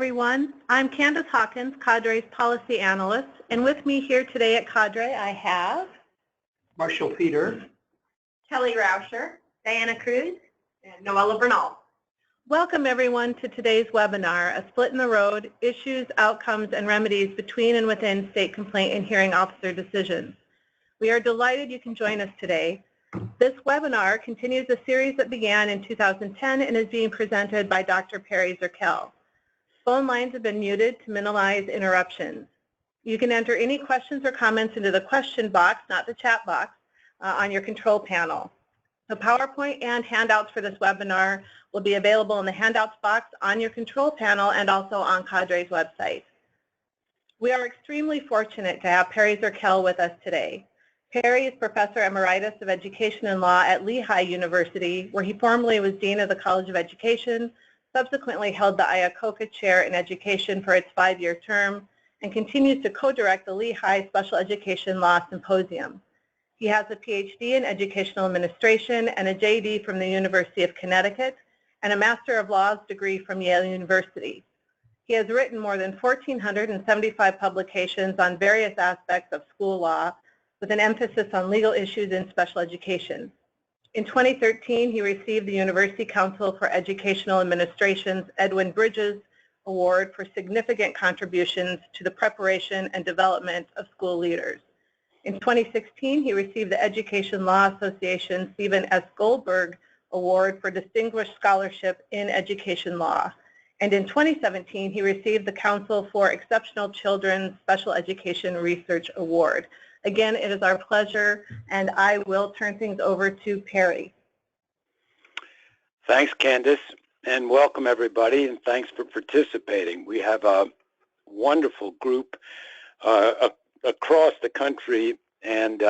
Everyone. I'm Candace Hawkins, CADRE's policy analyst, and with me here today at CADRE I have Marshall Peter, Kelly Rauscher, Diana Cruz, and Noella Bernal. Welcome everyone to today's webinar, A Split in the Road, Issues, Outcomes, and Remedies Between and Within State Complaint and Hearing Officer Decisions. We are delighted you can join us today. This webinar continues a series that began in 2010 and is being presented by Dr. Perry Zerkel. Phone lines have been muted to minimize interruptions. You can enter any questions or comments into the question box, not the chat box, on your control panel. The PowerPoint and handouts for this webinar will be available in the handouts box on your control panel and also on CADRE's website. We are extremely fortunate to have Perry Zerkel with us today. Perry is Professor Emeritus of Education and Law at Lehigh University, where he formerly was Dean of the College of Education, subsequently held the Iacocca Chair in Education for its 5-year term, and continues to co-direct the Lehigh Special Education Law Symposium. He has a PhD in Educational Administration and a JD from the University of Connecticut and a Master of Laws degree from Yale University. He has written more than 1,475 publications on various aspects of school law, with an emphasis on legal issues in special education. In 2013, he received the University Council for Educational Administration's Edwin Bridges Award for significant contributions to the preparation and development of school leaders. In 2016, he received the Education Law Association's Stephen S. Goldberg Award for Distinguished Scholarship in Education Law. And in 2017, he received the Council for Exceptional Children's Special Education Research Award. Again, it is our pleasure, and I will turn things over to Perry. Thanks, Candace, and welcome everybody, and thanks for participating. We have a wonderful group across the country, and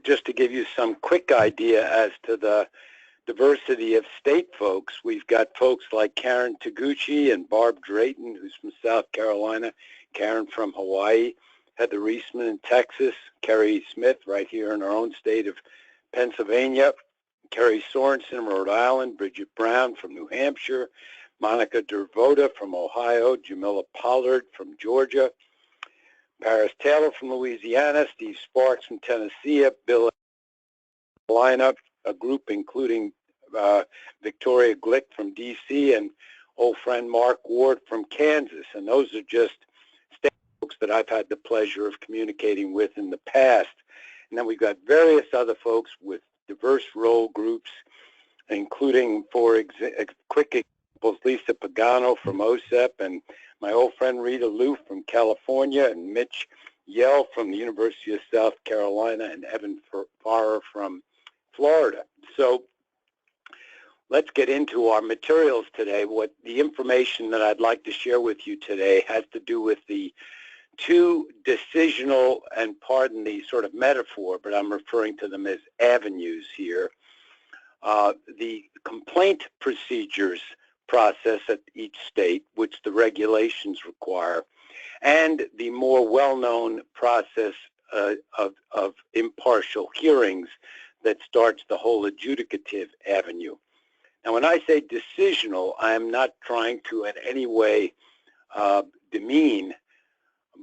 just to give you some quick idea as to the diversity of state folks, we've got folks like Karen Taguchi and Barb Drayton, who's from South Carolina, Karen from Hawaii, Heather Reisman in Texas, Kerry Smith right here in our own state of Pennsylvania, Kerry Sorensen, Rhode Island, Bridget Brown from New Hampshire, Monica Dervoda from Ohio, Jamila Pollard from Georgia, Paris Taylor from Louisiana, Steve Sparks from Tennessee, Bill Carolina, a group including Victoria Glick from D.C. and old friend Mark Ward from Kansas. And those are just state folks that I've had the pleasure of communicating with in the past. And then we've got various other folks with diverse role groups, including, for quick examples, Lisa Pagano from OSEP, and my old friend Rita Lou from California, and Mitch Yell from the University of South Carolina, and Evan Farrer from Florida. So let's get into our materials today. What the information that I'd like to share with you today has to do with the two decisional, and pardon the sort of metaphor, but I'm referring to them as avenues here, the complaint procedures process at each state, which the regulations require, and the more well-known process of impartial hearings that starts the whole adjudicative avenue. Now, when I say decisional, I'm not trying to in any way demean,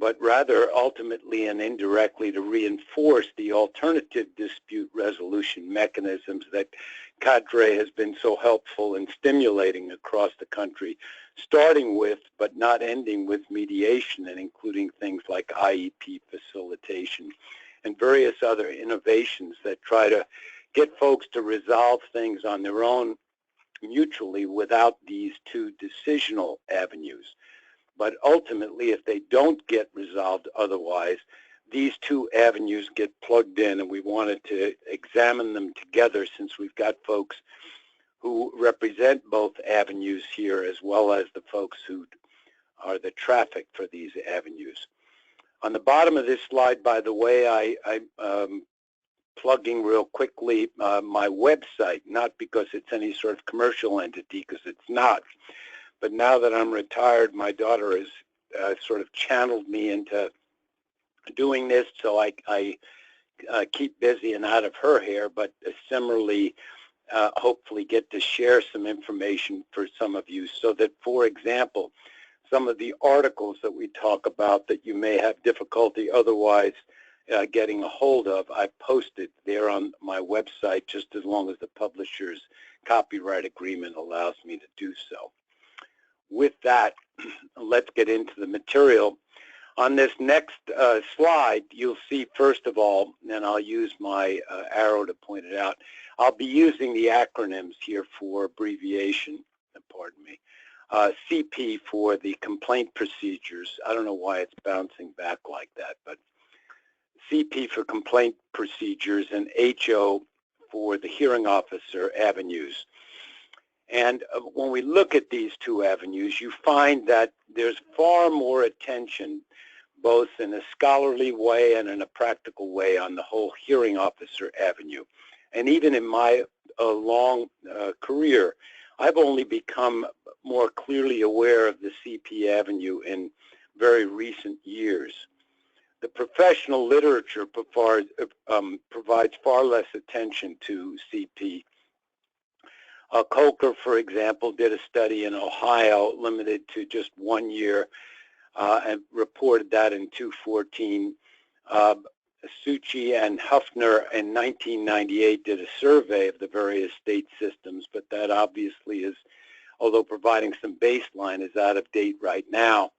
but rather ultimately and indirectly to reinforce the alternative dispute resolution mechanisms that CADRE has been so helpful in stimulating across the country, starting with but not ending with mediation, and including things like IEP facilitation and various other innovations that try to get folks to resolve things on their own mutually without these two decisional avenues. But ultimately, if they don't get resolved otherwise, these two avenues get plugged in, and we wanted to examine them together since we've got folks who represent both avenues here, as well as the folks who are the traffic for these avenues. On the bottom of this slide, by the way, I'm plugging real quickly my website, not because it's any sort of commercial entity, because it's not. But now that I'm retired, my daughter has sort of channeled me into doing this, so I keep busy and out of her hair, but similarly, hopefully get to share some information for some of you, so that, for example, some of the articles that we talk about that you may have difficulty otherwise getting a hold of. I posted there on my website just as long as the publisher's copyright agreement allows me to do so. With that, let's get into the material. On this next slide, you'll see, first of all, and I'll use my arrow to point it out, I'll be using the acronyms here for abbreviation, pardon me. CP for the complaint procedures. I don't know why it's bouncing back like that, but CP for complaint procedures and HO for the hearing officer avenues. And when we look at these two avenues, you find that there's far more attention, both in a scholarly way and in a practical way, on the whole hearing officer avenue. And even in my long career, I've only become more clearly aware of the CP avenue in very recent years. The professional literature provides far less attention to CP. Coker, for example, did a study in Ohio limited to just 1 year and reported that in 2014. Suchi and Huffner in 1998 did a survey of the various state systems, but that obviously is, although providing some baseline, is out of date right now.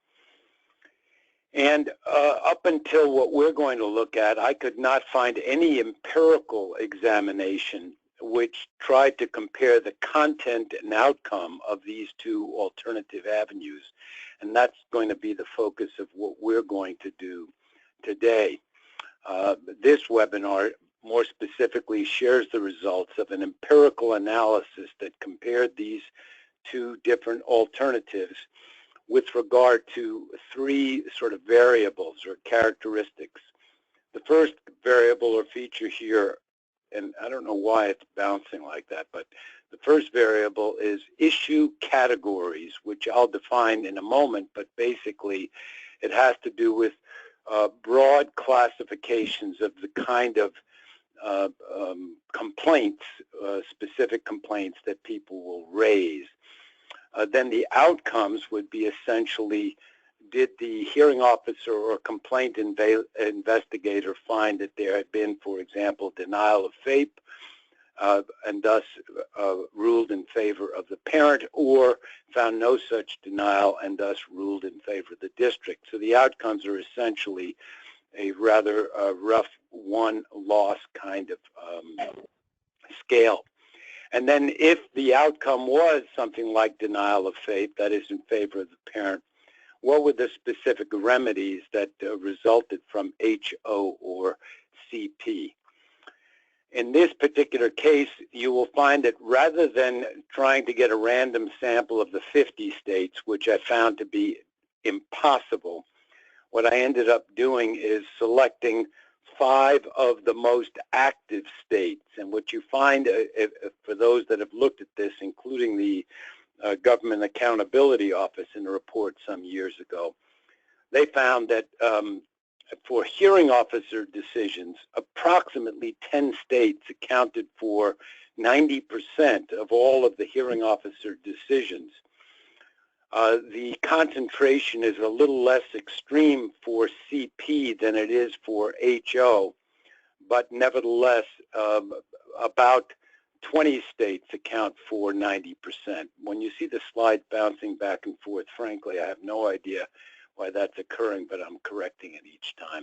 And up until what we're going to look at, I could not find any empirical examination which tried to compare the content and outcome of these two alternative avenues. And that's going to be the focus of what we're going to do today. This webinar more specifically shares the results of an empirical analysis that compared these two different alternatives with regard to three sort of variables or characteristics. The first variable or feature here, and I don't know why it's bouncing like that, but the first variable is issue categories, which I'll define in a moment, but basically it has to do with broad classifications of the kind of complaints, specific complaints that people will raise. Then the outcomes would be essentially, did the hearing officer or complaint investigator find that there had been, for example, denial of FAPE, and thus ruled in favor of the parent, or found no such denial and thus ruled in favor of the district. So the outcomes are essentially a rather rough one-loss kind of scale. And then if the outcome was something like denial of FAPE, that is in favor of the parent, what were the specific remedies that resulted from HO or CP? In this particular case, you will find that rather than trying to get a random sample of the 50 states, which I found to be impossible, what I ended up doing is selecting 5 of the most active states. And what you find, for those that have looked at this, including the Government Accountability Office in a report some years ago, they found that for hearing officer decisions, approximately 10 states accounted for 90% of all of the hearing officer decisions. The concentration is a little less extreme for CP than it is for HO, but nevertheless, about 20 states account for 90%. When you see the slide bouncing back and forth, frankly, I have no idea why that's occurring, but I'm correcting it each time.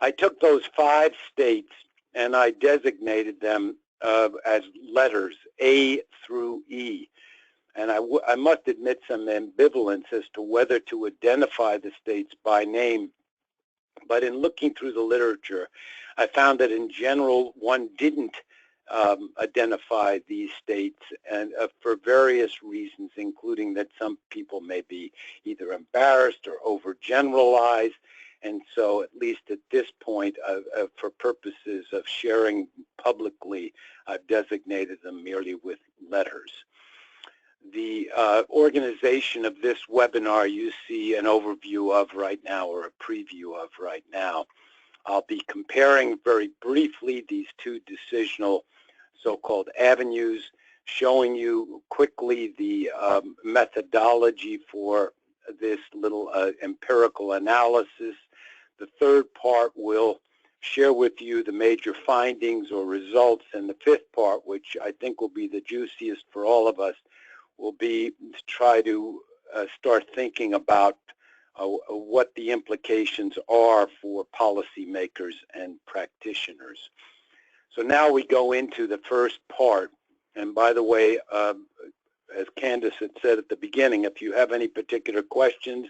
I took those 5 states and I designated them as letters A through E. And I must admit some ambivalence as to whether to identify the states by name. But in looking through the literature, I found that in general, one didn't identify these states, and for various reasons, including that some people may be either embarrassed or overgeneralize. And so at least at this point, for purposes of sharing publicly, I've designated them merely with letters. The organization of this webinar you see an overview of right now, or a preview of right now. I'll be comparing very briefly these two decisional so-called avenues, showing you quickly the methodology for this little empirical analysis. The third part will share with you the major findings or results, and the fifth part, which I think will be the juiciest for all of us, will be to try to start thinking about what the implications are for policymakers and practitioners. So now we go into the first part. And by the way, as Candace had said at the beginning, if you have any particular questions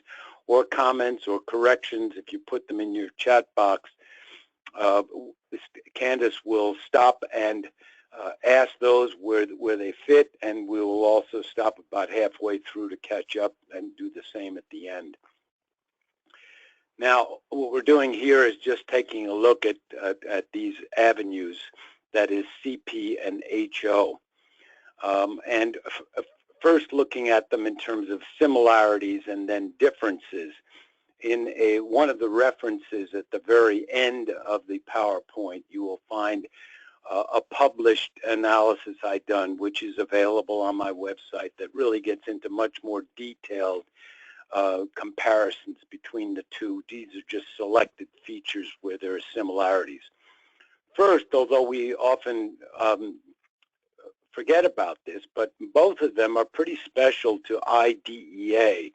or comments or corrections, if you put them in your chat box, Candace will stop and ask those where they fit, and we will also stop about halfway through to catch up and do the same at the end. Now, what we're doing here is just taking a look at these avenues, that is CP and HO, and first looking at them in terms of similarities and then differences. In one of the references at the very end of the PowerPoint, you will find a published analysis I've done, which is available on my website, that really gets into much more detailed comparisons between the two. These are just selected features where there are similarities. First, although we often forget about this, but both of them are pretty special to IDEA.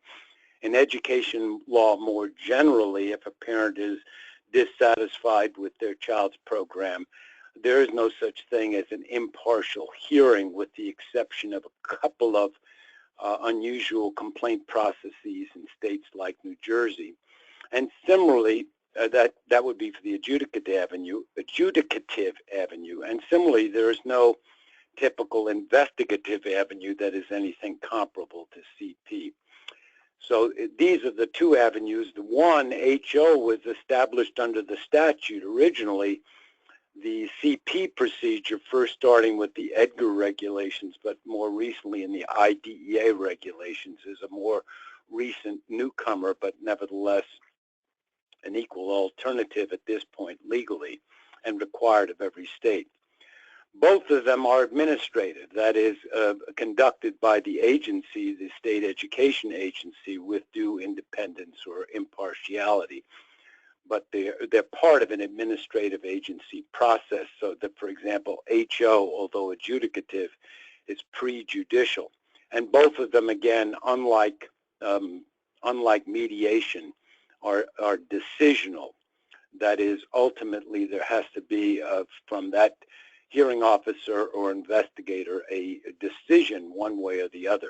In education law more generally, if a parent is dissatisfied with their child's program, there is no such thing as an impartial hearing, with the exception of a couple of unusual complaint processes in states like New Jersey. And similarly, that would be for the adjudicative avenue. And similarly, there is no typical investigative avenue that is anything comparable to CP. So these are the two avenues. The one, HO, was established under the statute originally. The CP procedure, first starting with the Edgar regulations, but more recently in the IDEA regulations, is a more recent newcomer, but nevertheless an equal alternative at this point legally and required of every state. Both of them are administrative, that is, conducted by the agency, the state education agency, with due independence or impartiality. But they're part of an administrative agency process, so that, for example, HO, although adjudicative, is prejudicial. And both of them, again, unlike mediation, are decisional. That is, ultimately, there has to be, from that hearing officer or investigator, a decision one way or the other.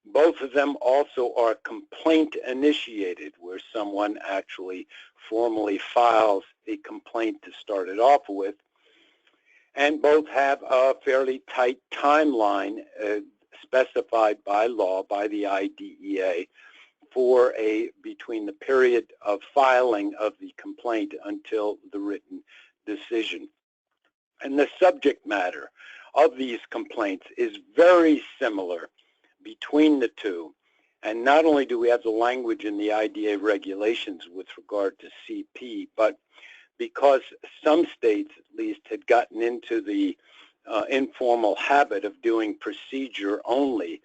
Both of them also are complaint initiated, where someone actually formally files a complaint to start it off with. And both have a fairly tight timeline specified by law, by the IDEA, for between the period of filing of the complaint until the written decision. And the subject matter of these complaints is very similar between the two. And not only do we have the language in the IDEA regulations with regard to CP, but because some states at least had gotten into the informal habit of doing procedure only,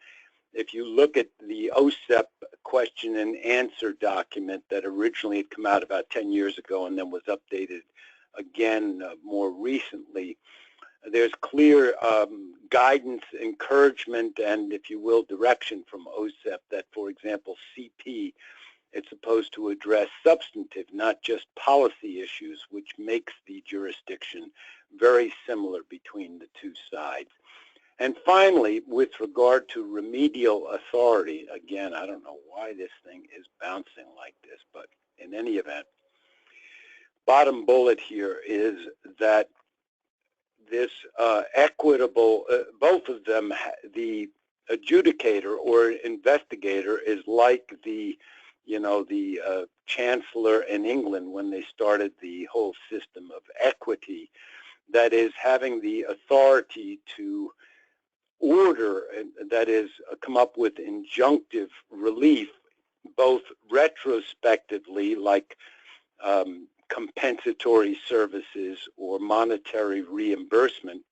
if you look at the OSEP question and answer document that originally had come out about 10 years ago and then was updated again more recently, there's clear guidance, encouragement, and, if you will, direction from OSEP that, for example, CP, it's supposed to address substantive, not just policy issues, which makes the jurisdiction very similar between the two sides. And finally, with regard to remedial authority, again, I don't know why this thing is bouncing like this, but in any event, bottom bullet here is that this equitable, both of them, the adjudicator or investigator is like the, the chancellor in England when they started the whole system of equity, that is, having the authority to order, that is, come up with injunctive relief, both retrospectively, like compensatory services or monetary reimbursement,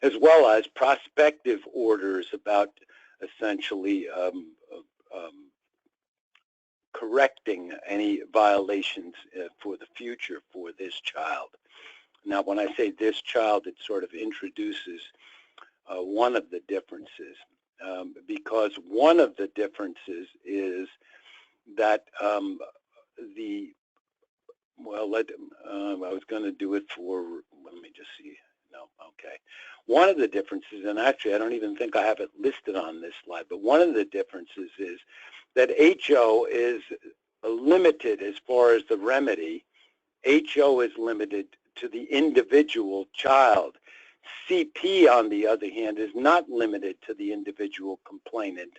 as well as prospective orders about essentially correcting any violations for the future for this child. Now, when I say this child, it sort of introduces one of the differences, because one of the differences is that I was going to do it for, let me just see. No, okay. One of the differences, and actually I don't even think I have it listed on this slide, but one of the differences is that HO is limited as far as the remedy. HO is limited to the individual child. CP, on the other hand, is not limited to the individual complainant,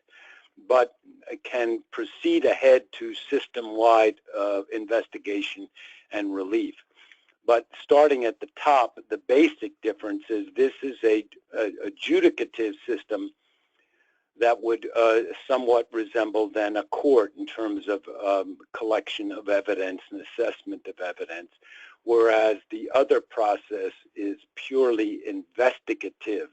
but can proceed ahead to system-wide investigation and relief. But starting at the top, the basic difference is this is a adjudicative system that would somewhat resemble then a court in terms of collection of evidence and assessment of evidence, whereas the other process is purely investigative.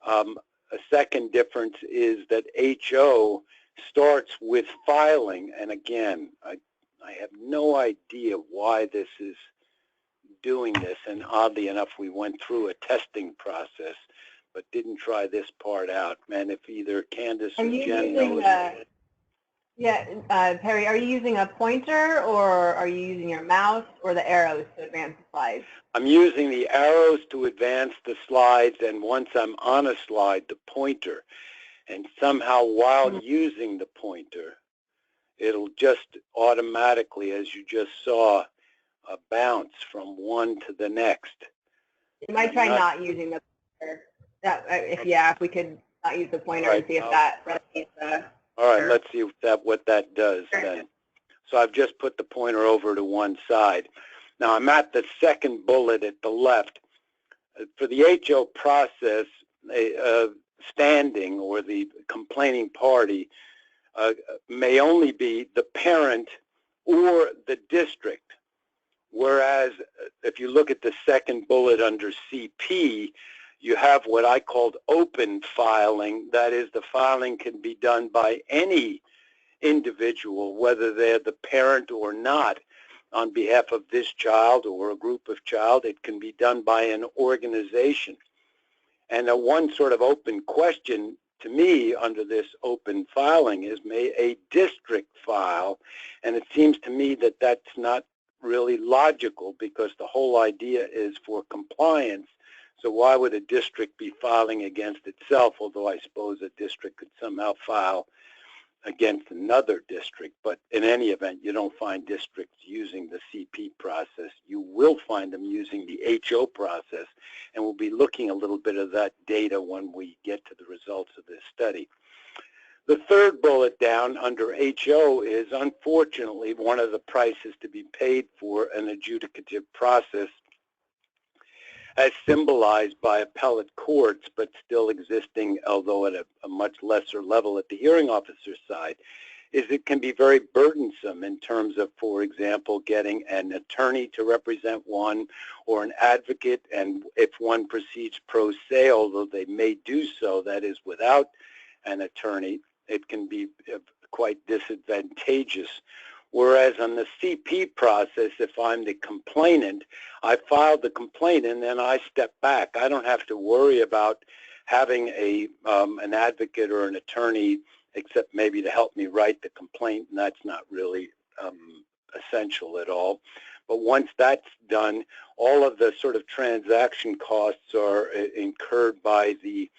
A second difference is that HO starts with filing, and again, I have no idea why this is doing this, and oddly enough, we went through a testing process, but didn't try this part out. And if either Candace or Jen knows. Perry, are you using a pointer, or are you using your mouse, or the arrows to advance the slides? I'm using the arrows to advance the slides, and once I'm on a slide, the pointer. And somehow while using the pointer, it'll just automatically, as you just saw, bounce from one to the next. You might try not using the pointer. If we could not use the pointer, right, and see if that resonates. All right, let's see what that does then. So I've just put the pointer over to one side. Now I'm at the second bullet at the left. For the HO process, standing or the complaining party may only be the parent or the district. Whereas if you look at the second bullet under CP, you have what I called open filing. That is, the filing can be done by any individual, whether they're the parent or not, on behalf of this child or a group of child. It can be done by an organization. And one sort of open question to me under this open filing is, may a district file? And it seems to me that that's not really logical, because the whole idea is for compliance. So why would a district be filing against itself, although I suppose a district could somehow file against another district. But in any event, you don't find districts using the CP process. You will find them using the HO process, and we'll be looking a little bit of that data when we get to the results of this study. The third bullet down under HO is, unfortunately, one of the prices to be paid for an adjudicative process, as symbolized by appellate courts, but still existing, although at a much lesser level at the hearing officer side, is it can be very burdensome in terms of, for example, getting an attorney to represent one or an advocate, and if one proceeds pro se, although they may do so, that is without an attorney, it can be quite disadvantageous. Whereas on the CP process, if I'm the complainant, I file the complaint and then I step back. I don't have to worry about having an advocate or an attorney, except maybe to help me write the complaint, and that's not really essential at all. But once that's done, all of the sort of transaction costs are incurred by the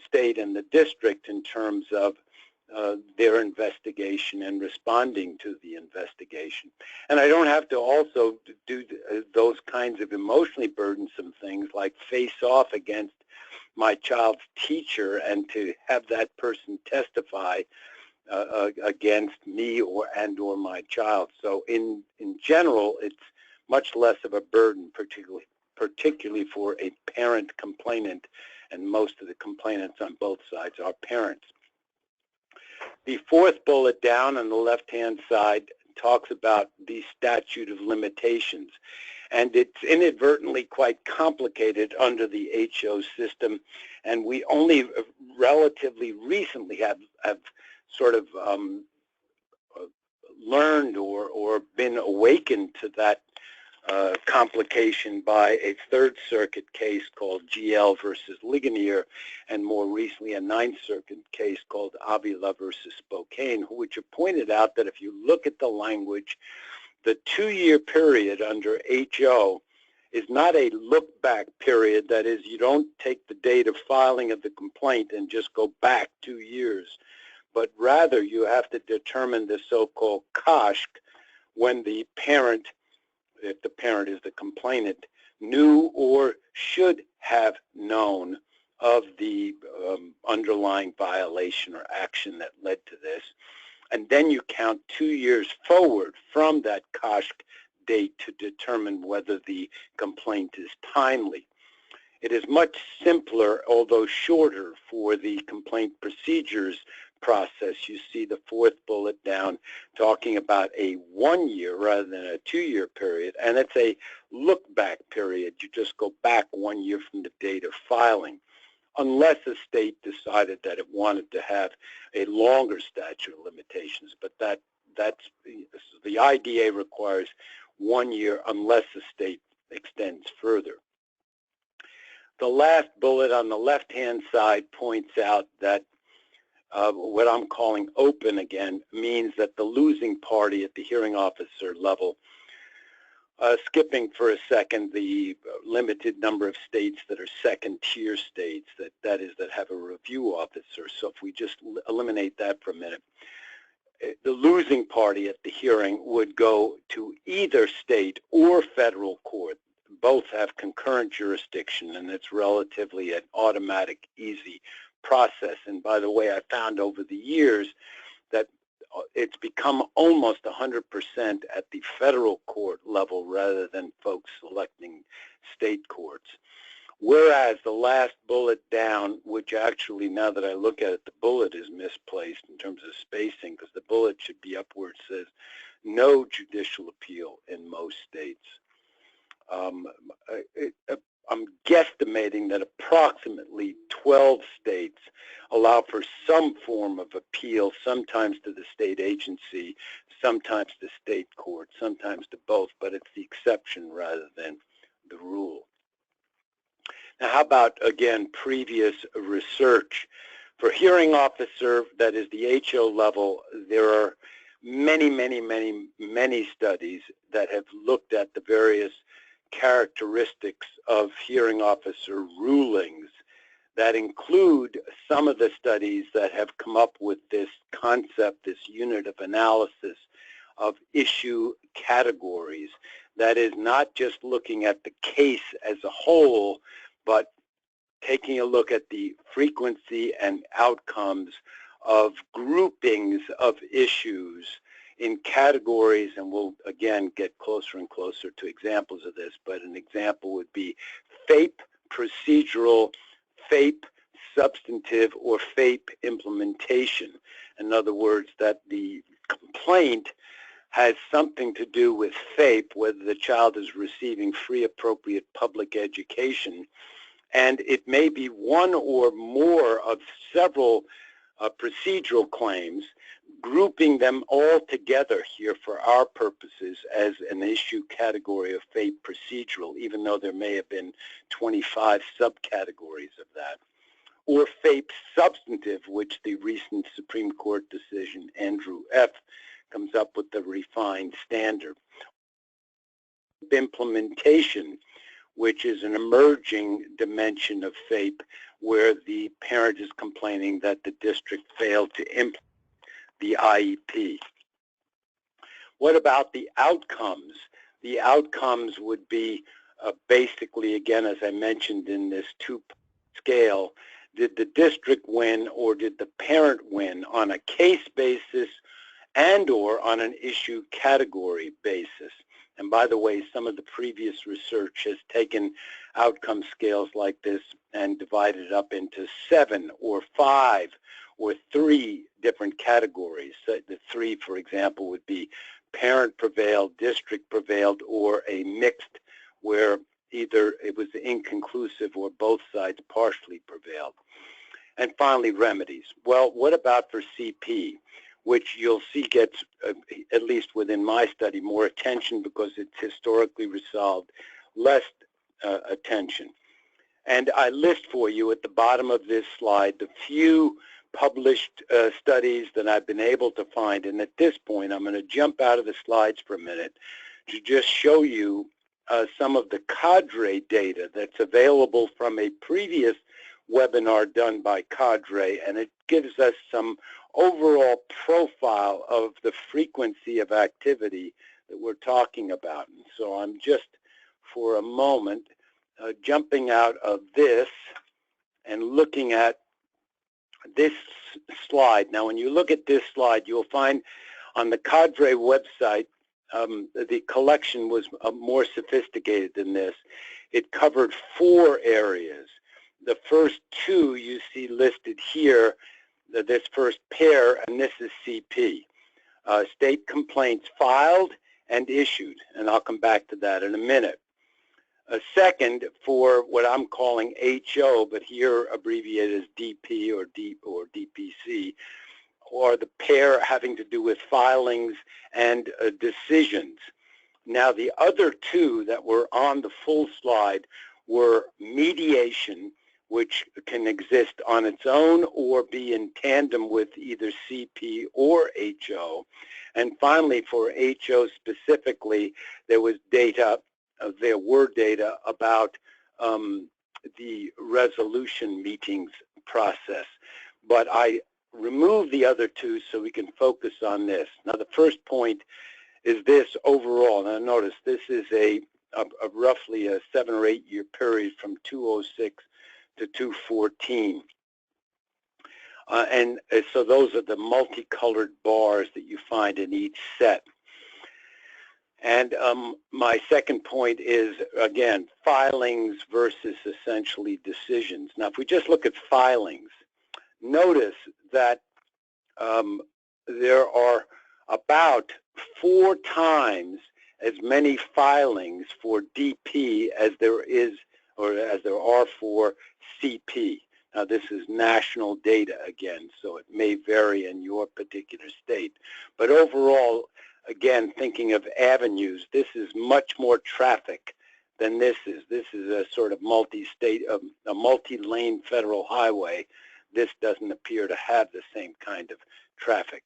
state and the district in terms of their investigation and responding to the investigation. And I don't have to also do those kinds of emotionally burdensome things like face off against my child's teacher and to have that person testify against me or my child. So in general, it's much less of a burden, particularly for a parent complainant, and most of the complainants on both sides are parents. The fourth bullet down on the left-hand side talks about the statute of limitations, and it's inadvertently quite complicated under the HO system, and we only relatively recently have sort of learned or been awakened to that complication by a Third Circuit case called GL versus Ligonier, and more recently a Ninth Circuit case called Avila versus Spokane, which have pointed out that if you look at the language, the 2-year period under HO is not a look-back period. That is, you don't take the date of filing of the complaint and just go back 2 years, but rather you have to determine the so-called KOSH when the parent, if the parent is the complainant, knew or should have known of the underlying violation or action that led to this. And then you count 2 years forward from that KOSH date to determine whether the complaint is timely. It is much simpler, although shorter, for the complaint procedures process. You see the 4th bullet down talking about a 1-year rather than a 2-year period, and it's a look-back period. You just go back 1 year from the date of filing, unless a state decided that it wanted to have a longer statute of limitations. But that's the IDA requires 1 year unless the state extends further. The last bullet on the left-hand side points out that what I'm calling open again means that the losing party at the hearing officer level, skipping for a second the limited number of states that are second-tier states, that have a review officer. So if we just eliminate that for a minute, the losing party at the hearing would go to either state or federal court. Both have concurrent jurisdiction, and it's relatively an automatic, easy process. And by the way, I found over the years that it's become almost 100% at the federal court level rather than folks selecting state courts. Whereas the last bullet down, which actually, now that I look at it, the bullet is misplaced in terms of spacing, because the bullet should be upward, says no judicial appeal in most states. I'm guesstimating that approximately 12 states allow for some form of appeal, sometimes to the state agency, sometimes to state court, sometimes to both, but it's the exception rather than the rule. Now, how about, again, previous research? For hearing officer, that is the HO level, there are many, many, many, many studies that have looked at the various characteristics of hearing officer rulings that include some of the studies that have come up with this concept, this unit of analysis of issue categories. That is not just looking at the case as a whole, but taking a look at the frequency and outcomes of groupings of issues in categories, and we'll again get closer and closer to examples of this, but an example would be FAPE procedural, FAPE substantive, or FAPE implementation. In other words, that the complaint has something to do with FAPE, whether the child is receiving free appropriate public education, and it may be one or more of several procedural claims, grouping them all together here for our purposes as an issue category of FAPE procedural, even though there may have been 25 subcategories of that. Or FAPE substantive, which the recent Supreme Court decision, Andrew F., comes up with the refined standard. Implementation, which is an emerging dimension of FAPE, where the parent is complaining that the district failed to implement the IEP. What about the outcomes? The outcomes would be basically, again, as I mentioned in this 2-scale, did the district win or did the parent win on a case basis and or on an issue category basis? And by the way, some of the previous research has taken outcome scales like this and divided it up into 7 or 5 or 3 different categories. So the 3, for example, would be parent prevailed, district prevailed, or a mixed where either it was inconclusive or both sides partially prevailed. And finally, remedies. Well, what about for CP? which you'll see gets, at least within my study, more attention because it's historically resolved, less attention. And I list for you at the bottom of this slide the few published studies that I've been able to find. And at this point, I'm going to jump out of the slides for a minute to just show you some of the CADRE data that's available from a previous webinar done by CADRE, and it gives us some overall profile of the frequency of activity that we're talking about. And so I'm just, for a moment, jumping out of this and looking at this slide. Now, when you look at this slide, you'll find on the CADRE website, the collection was more sophisticated than this. It covered 4 areas. The first 2 you see listed here, this first pair, and this is CP. State complaints filed and issued, and I'll come back to that in a minute. A second, for what I'm calling HO, but here abbreviated as DP or DPC, or the pair having to do with filings and decisions. Now, the other 2 that were on the full slide were mediation, which can exist on its own or be in tandem with either CP or HO. And finally, for HO specifically, there were data about the resolution meetings process. But I removed the other 2 so we can focus on this. Now, the first point is this overall. Now, notice this is a roughly a 7 or 8 year period from 2006 to 2014. And so those are the multicolored bars that you find in each set. And my second point is, again, filings versus essentially decisions. Now, if we just look at filings, notice that there are about 4 times as many filings for DP as there is, or as there are for CP. Now, this is national data again, so it may vary in your particular state. But overall, again, thinking of avenues, this is much more traffic than this is. This is a sort of multi-state, a multi-lane federal highway. This doesn't appear to have the same kind of traffic.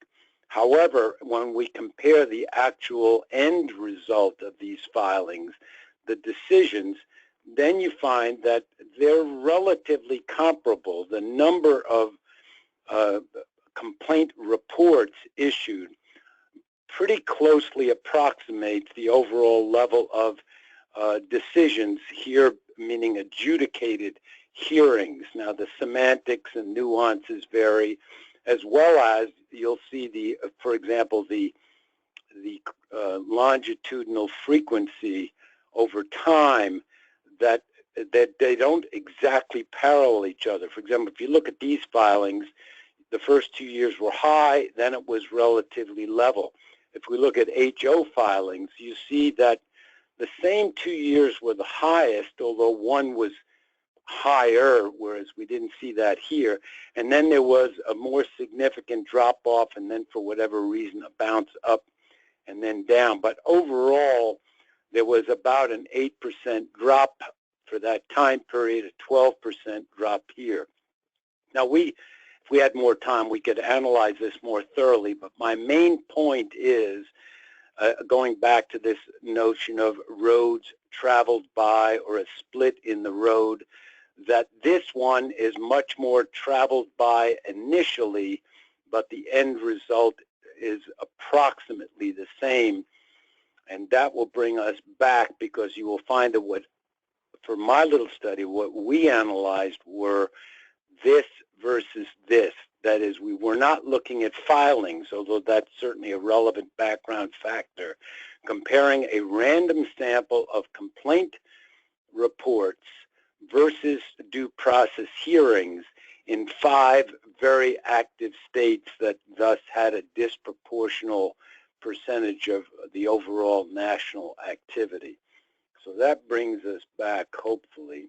However, when we compare the actual end result of these filings, the decisions, then you find that they're relatively comparable. The number of complaint reports issued pretty closely approximates the overall level of decisions here, meaning adjudicated hearings. Now, the semantics and nuances vary, as well as you'll see the, for example, the longitudinal frequency over time, that they don't exactly parallel each other. For example, if you look at these filings, the first 2 years were high, then it was relatively level. If we look at HO filings, you see that the same 2 years were the highest, although one was higher, whereas we didn't see that here. And then there was a more significant drop-off, and then for whatever reason, a bounce up and then down. But overall, there was about an 8% drop for that time period, a 12% drop here. Now, if we had more time, we could analyze this more thoroughly, but my main point is, going back to this notion of roads traveled by or a split in the road, that this one is much more traveled by initially, but the end result is approximately the same. And that will bring us back, because you will find that for my little study, what we analyzed were this versus this. That is, we were not looking at filings, although that's certainly a relevant background factor. Comparing a random sample of complaint reports versus due process hearings in 5 very active states that thus had a disproportional percentage of the overall national activity. So that brings us back, hopefully,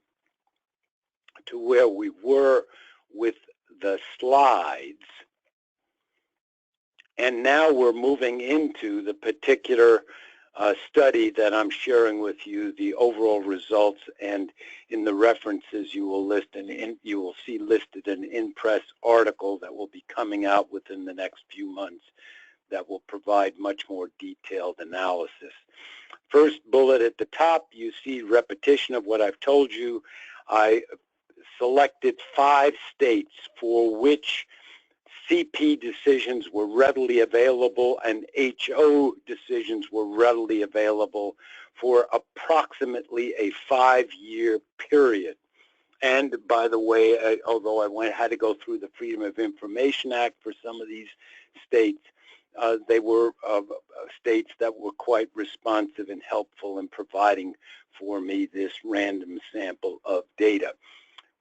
to where we were with the slides. And now we're moving into the particular study that I'm sharing with you, the overall results, and in the references you will you will see listed an in-press article that will be coming out within the next few months that will provide much more detailed analysis. First bullet at the top, you see repetition of what I've told you. I selected 5 states for which CP decisions were readily available and HO decisions were readily available for approximately a 5-year period. And by the way, although I had to go through the Freedom of Information Act for some of these states, they were states that were quite responsive and helpful in providing for me this random sample of data.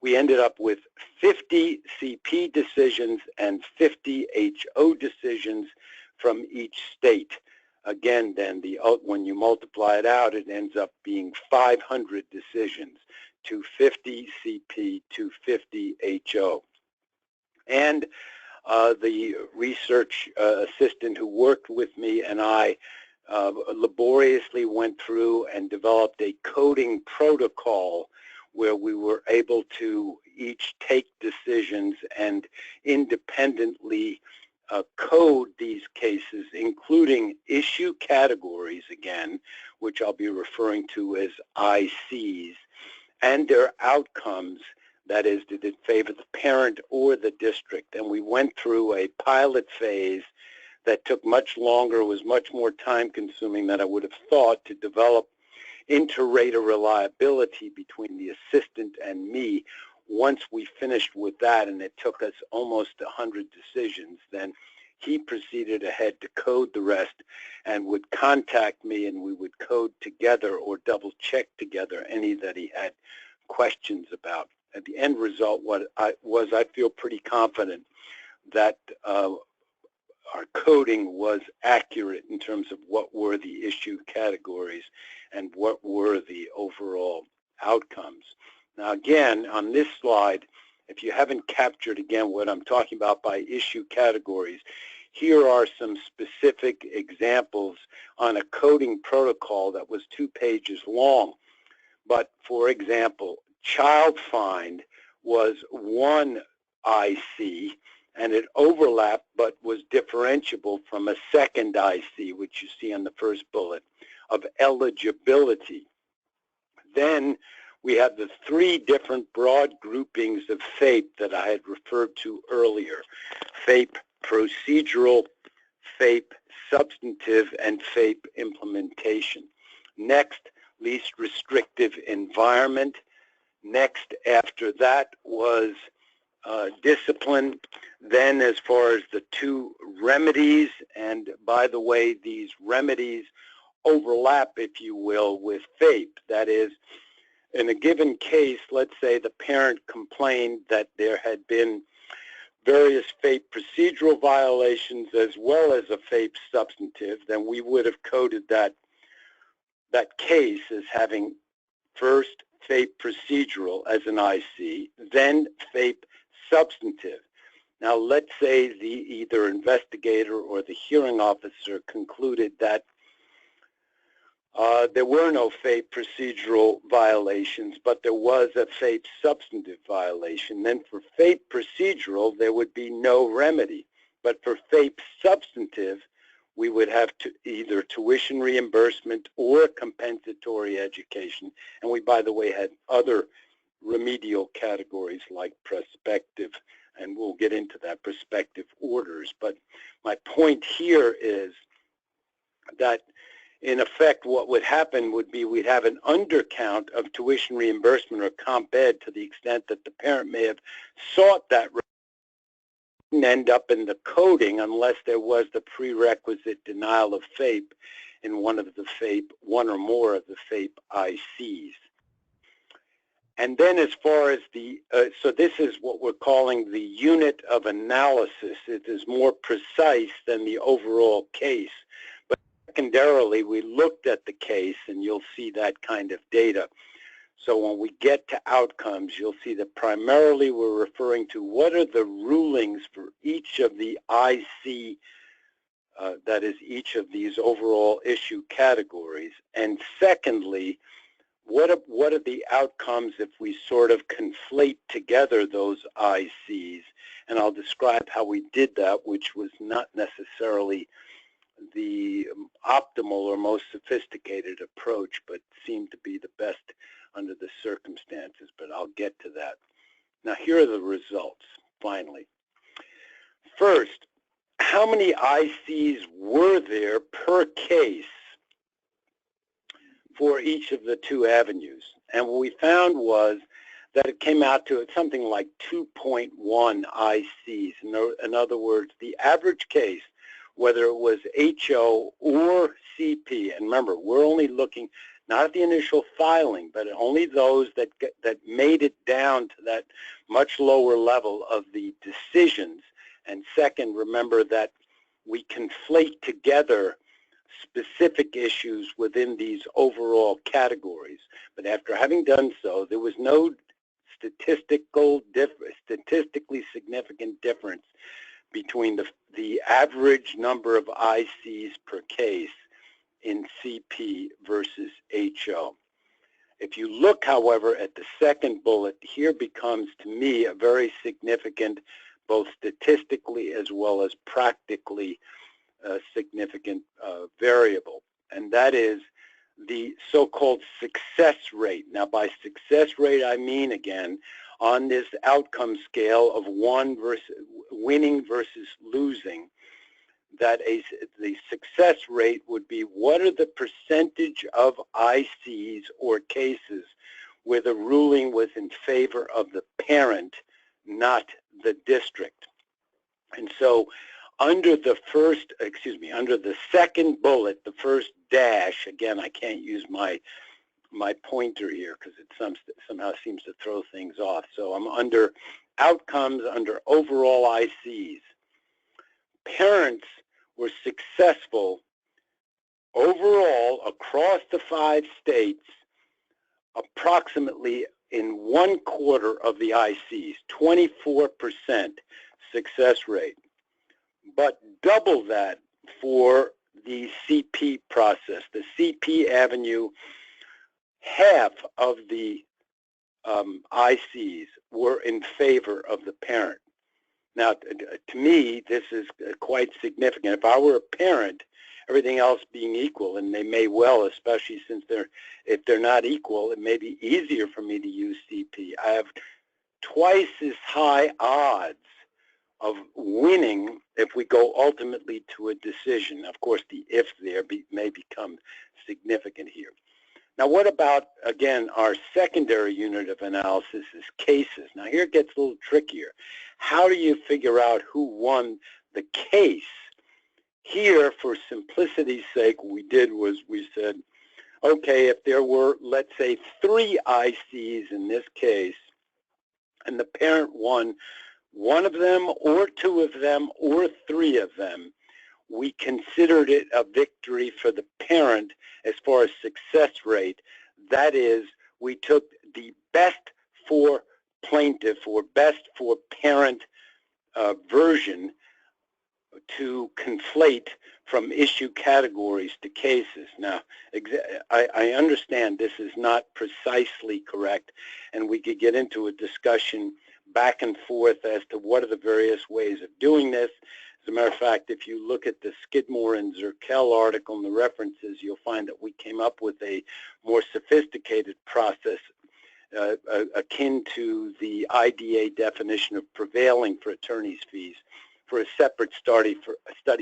We ended up with 50 CP decisions and 50 HO decisions from each state. Again, then, when you multiply it out, it ends up being 500 decisions, 250 CP, 250 HO. And the research assistant who worked with me and I laboriously went through and developed a coding protocol where we were able to each take decisions and independently code these cases, including issue categories, again, which I'll be referring to as ICs, and their outcomes, that is, did it favor the parent or the district. And we went through a pilot phase that took much longer, was much more time-consuming than I would have thought to develop inter-rater reliability between the assistant and me. Once we finished with that, and it took us almost 100 decisions, then he proceeded ahead to code the rest and would contact me, and we would code together or double-check together any that he had questions about. At the end result, I feel pretty confident that our coding was accurate in terms of what were the issue categories and what were the overall outcomes. Now again, on this slide, if you haven't captured again what I'm talking about by issue categories, here are some specific examples on a coding protocol that was 2 pages long. But for example, child find was one IC, and it overlapped but was differentiable from a second IC, which you see on the first bullet, of eligibility. Then we have the 3 different broad groupings of FAPE that I had referred to earlier: FAPE procedural, FAPE substantive, and FAPE implementation. Next, least restrictive environment. Next after that was discipline. Then as far as the 2 remedies, and by the way, these remedies overlap, if you will, with FAPE. That is, in a given case, let's say the parent complained that there had been various FAPE procedural violations as well as a FAPE substantive, then we would have coded that case as having first FAPE procedural as an IC, then FAPE substantive. Now let's say the either investigator or the hearing officer concluded that there were no FAPE procedural violations, but there was a FAPE substantive violation. Then for FAPE procedural, there would be no remedy. But for FAPE substantive, we would have either tuition reimbursement or compensatory education. And we, by the way, had other remedial categories like prospective, and we'll get into that, prospective orders. But my point here is that in effect, what would happen would be we'd have an undercount of tuition reimbursement or comp ed to the extent that the parent may have sought that, wouldn't end up in the coding unless there was the prerequisite denial of FAPE in one or more of the FAPE ICs. And then as far as so this is what we're calling the unit of analysis. It is more precise than the overall case. But secondarily, we looked at the case, and you'll see that kind of data. So when we get to outcomes, you'll see that primarily we're referring to what are the rulings for each of the IC that is each of these overall issue categories, and secondly, what are the outcomes if we sort of conflate together those ICs, and I'll describe how we did that, which was not necessarily the optimal or most sophisticated approach, but seemed to be the best under the circumstances, but I'll get to that. Now, here are the results, finally. First, how many ICs were there per case for each of the two avenues? And what we found was that it came out to something like 2.1 ICs. In other words, the average case, whether it was HO or CP, and remember, we're only looking not at the initial filing, but only those that made it down to that much lower level of the decisions. And second, remember that we conflate together specific issues within these overall categories. But after having done so, there was no statistically significant difference between the average number of ICs per case in CP versus HO. If you look, however, at the second bullet, here becomes, to me, a very significant, both statistically as well as practically significant variable, and that is the so-called success rate. Now, by success rate, I mean, again, on this outcome scale of winning versus losing, that the success rate would be what are the percentage of ICs or cases where the ruling was in favor of the parent, not the district. And so under the second bullet, the first dash, again, I can't use my pointer here because it somehow seems to throw things off. So I'm under outcomes, under overall ICs. Parents were successful overall across the 5 states approximately in 1/4 of the ICs, 24% success rate, but double that for the CP process. The CP avenue, half of the ICs were in favor of the parent. Now, to me, this is quite significant. If I were a parent, everything else being equal, and they may well, especially since if they're not equal, it may be easier for me to use CP. I have twice as high odds of winning if we go ultimately to a decision. Of course, the if there may become significant here. Now, what about, again, our secondary unit of analysis is cases. Now, here it gets a little trickier. How do you figure out who won the case? Here, for simplicity's sake, what we did was we said, okay, if there were, let's say, 3 ICs in this case, and the parent won 1 of them or 2 of them or 3 of them, we considered it a victory for the parent as far as success rate. That is, we took the best for plaintiff or best for parent version to conflate from issue categories to cases. Now, I understand this is not precisely correct, and we could get into a discussion back and forth as to what are the various ways of doing this. As a matter of fact, if you look at the Skidmore and Zerkel article and the references, you'll find that we came up with a more sophisticated process akin to the IDA definition of prevailing for attorney's fees for a separate study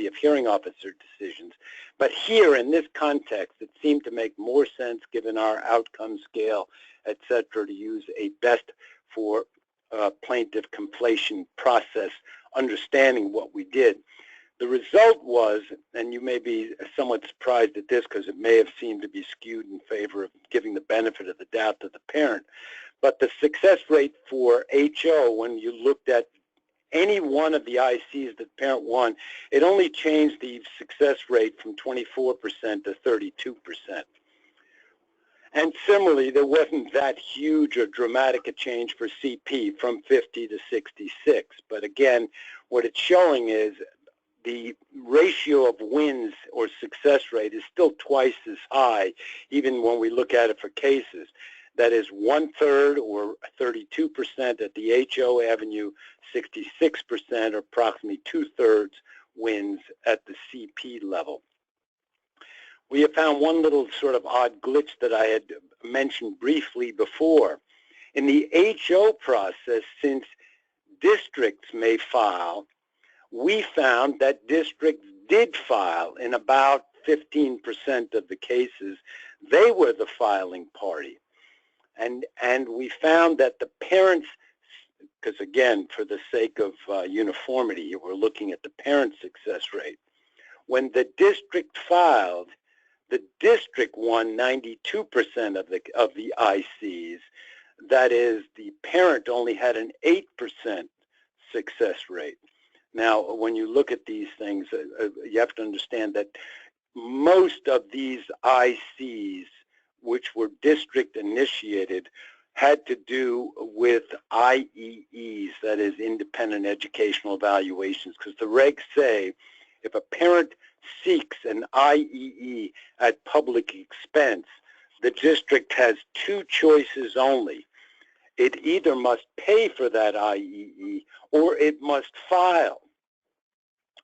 of hearing officer decisions. But here, in this context, it seemed to make more sense, given our outcome scale, et cetera, to use a best for plaintiff conflation process, understanding what we did. The result was, and you may be somewhat surprised at this because it may have seemed to be skewed in favor of giving the benefit of the doubt to the parent, but the success rate for HO, when you looked at any one of the ICs that the parent won, it only changed the success rate from 24% to 32%. And similarly, there wasn't that huge or dramatic a change for CP from 50 to 66. But again, what it's showing is the ratio of wins or success rate is still twice as high, even when we look at it for cases. That is 1/3 or 32% at the HO Avenue, 66% or approximately 2/3 wins at the CP level. We have found one little sort of odd glitch that I had mentioned briefly before. In the HO process, since districts may file, we found that districts did file in about 15% of the cases. They were the filing party. And we found that the parents, because again, for the sake of uniformity, we're looking at the parent success rate. When the district filed, the district won 92% of the ICs. That is, the parent only had an 8% success rate. Now, when you look at these things, you have to understand that most of these ICs, which were district initiated, had to do with IEEs, that is, independent educational evaluations, because the regs say if a parent seeks an IEE at public expense, the district has two choices only. It either must pay for that IEE or it must file.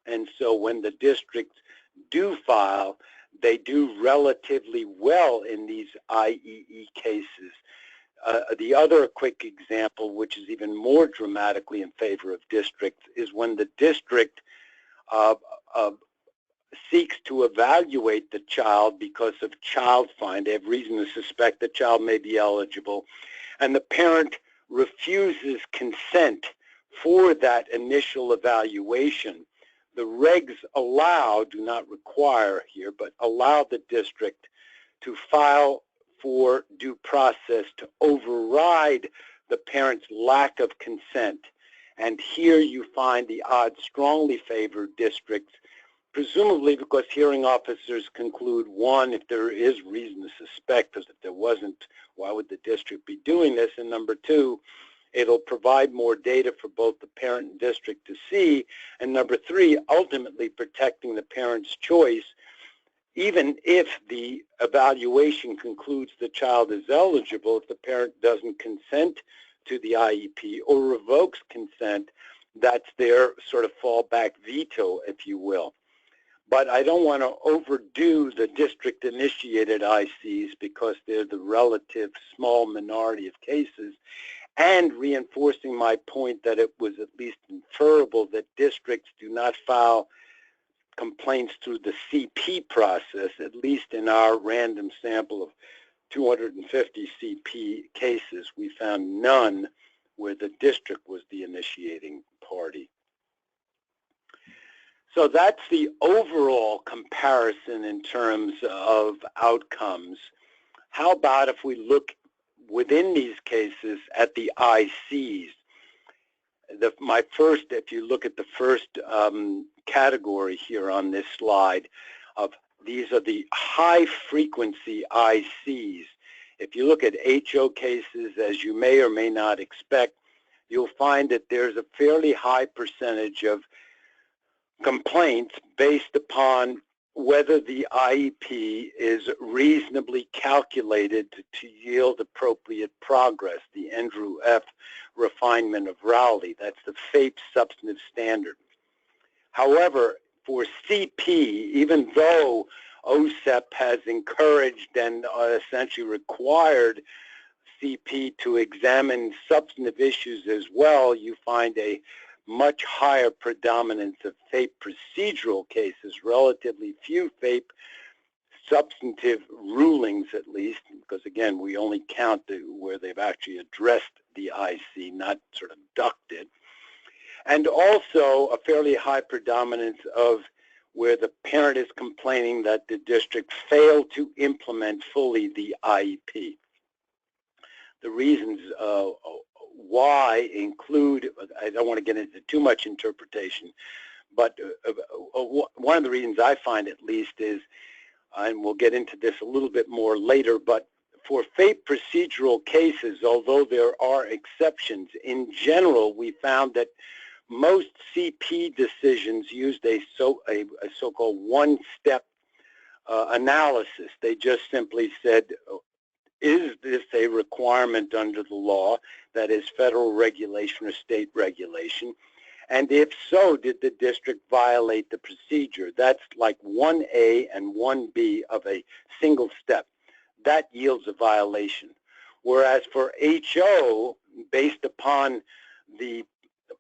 And so when the districts do file, they do relatively well in these IEE cases. The other quick example, which is even more dramatically in favor of districts, is when the district seeks to evaluate the child because of child find. They have reason to suspect the child may be eligible, and the parent refuses consent for that initial evaluation. The regs allow, do not require here, but allow the district to file for due process to override the parent's lack of consent. And here you find the odds strongly favor districts, presumably because hearing officers conclude, one, if there is reason to suspect, because if there wasn't, why would the district be doing this? And number two, it'll provide more data for both the parent and district to see. And number three, ultimately protecting the parent's choice, even if the evaluation concludes the child is eligible. If the parent doesn't consent to the IEP or revokes consent, that's their sort of fallback veto, if you will. But I don't want to overdo the district-initiated ICs because they're the relative small minority of cases, and reinforcing my point that it was at least inferable that districts do not file complaints through the CP process, at least in our random sample of 250 CP cases. We found none where the district was the initiating party. So that's the overall comparison in terms of outcomes. How about if we look within these cases at the ICs? If you look at the first category here on this slide, of these are the high frequency ICs. If you look at HO cases, as you may or may not expect, you'll find that there's a fairly high percentage of complaints based upon whether the IEP is reasonably calculated to yield appropriate progress, the Andrew F. refinement of Rowley. That's the FAPE substantive standard. However, for CP, even though OSEP has encouraged and essentially required CP to examine substantive issues as well, you find a much higher predominance of FAPE procedural cases, relatively few FAPE substantive rulings, at least, because again, we only count where they've actually addressed the IC, not sort of ducked it. And also a fairly high predominance of where the parent is complaining that the district failed to implement fully the IEP. The reasons why include, I don't want to get into too much interpretation, but one of the reasons I find at least is, and we'll get into this a little bit more later, but for FAPE procedural cases, although there are exceptions, in general we found that most CP decisions used a so-called one-step analysis. They just simply said, is this a requirement under the law, that is federal regulation or state regulation? And if so, did the district violate the procedure? That's like 1A and 1B of a single step. That yields a violation. Whereas for HO, based upon the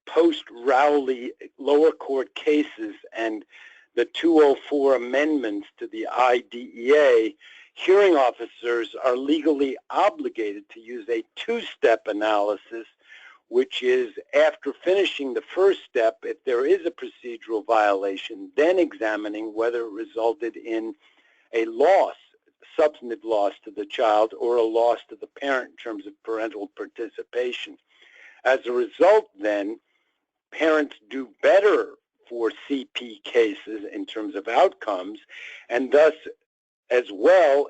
post-Rowley lower court cases and the 204 amendments to the IDEA, hearing officers are legally obligated to use a two-step analysis, which is after finishing the first step, if there is a procedural violation, then examining whether it resulted in a loss, substantive loss to the child, or a loss to the parent in terms of parental participation. As a result, then, parents do better for CP cases in terms of outcomes, and thus, as well,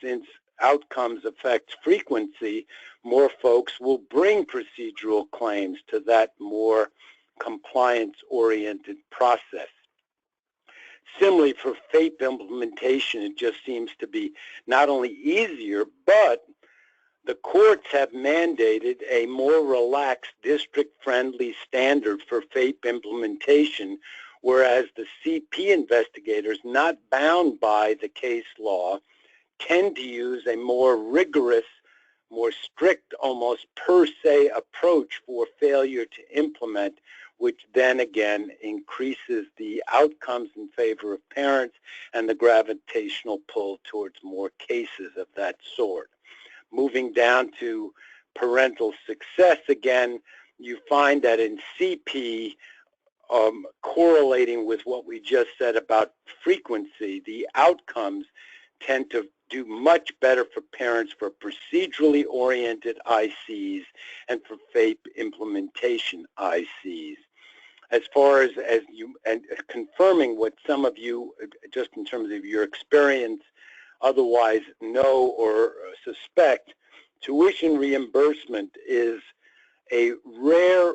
since outcomes affect frequency, more folks will bring procedural claims to that more compliance-oriented process. Similarly, for FAPE implementation, it just seems to be not only easier, but the courts have mandated a more relaxed district-friendly standard for FAPE implementation, whereas the CP investigators, not bound by the case law, tend to use a more rigorous, more strict, almost per se approach for failure to implement, which then again increases the outcomes in favor of parents and the gravitational pull towards more cases of that sort. Moving down to parental success again, you find that in CP, correlating with what we just said about frequency, the outcomes tend to do much better for parents for procedurally oriented ICs and for FAPE implementation ICs. As far as you, and confirming what some of you, just in terms of your experience, otherwise know or suspect, tuition reimbursement is a rare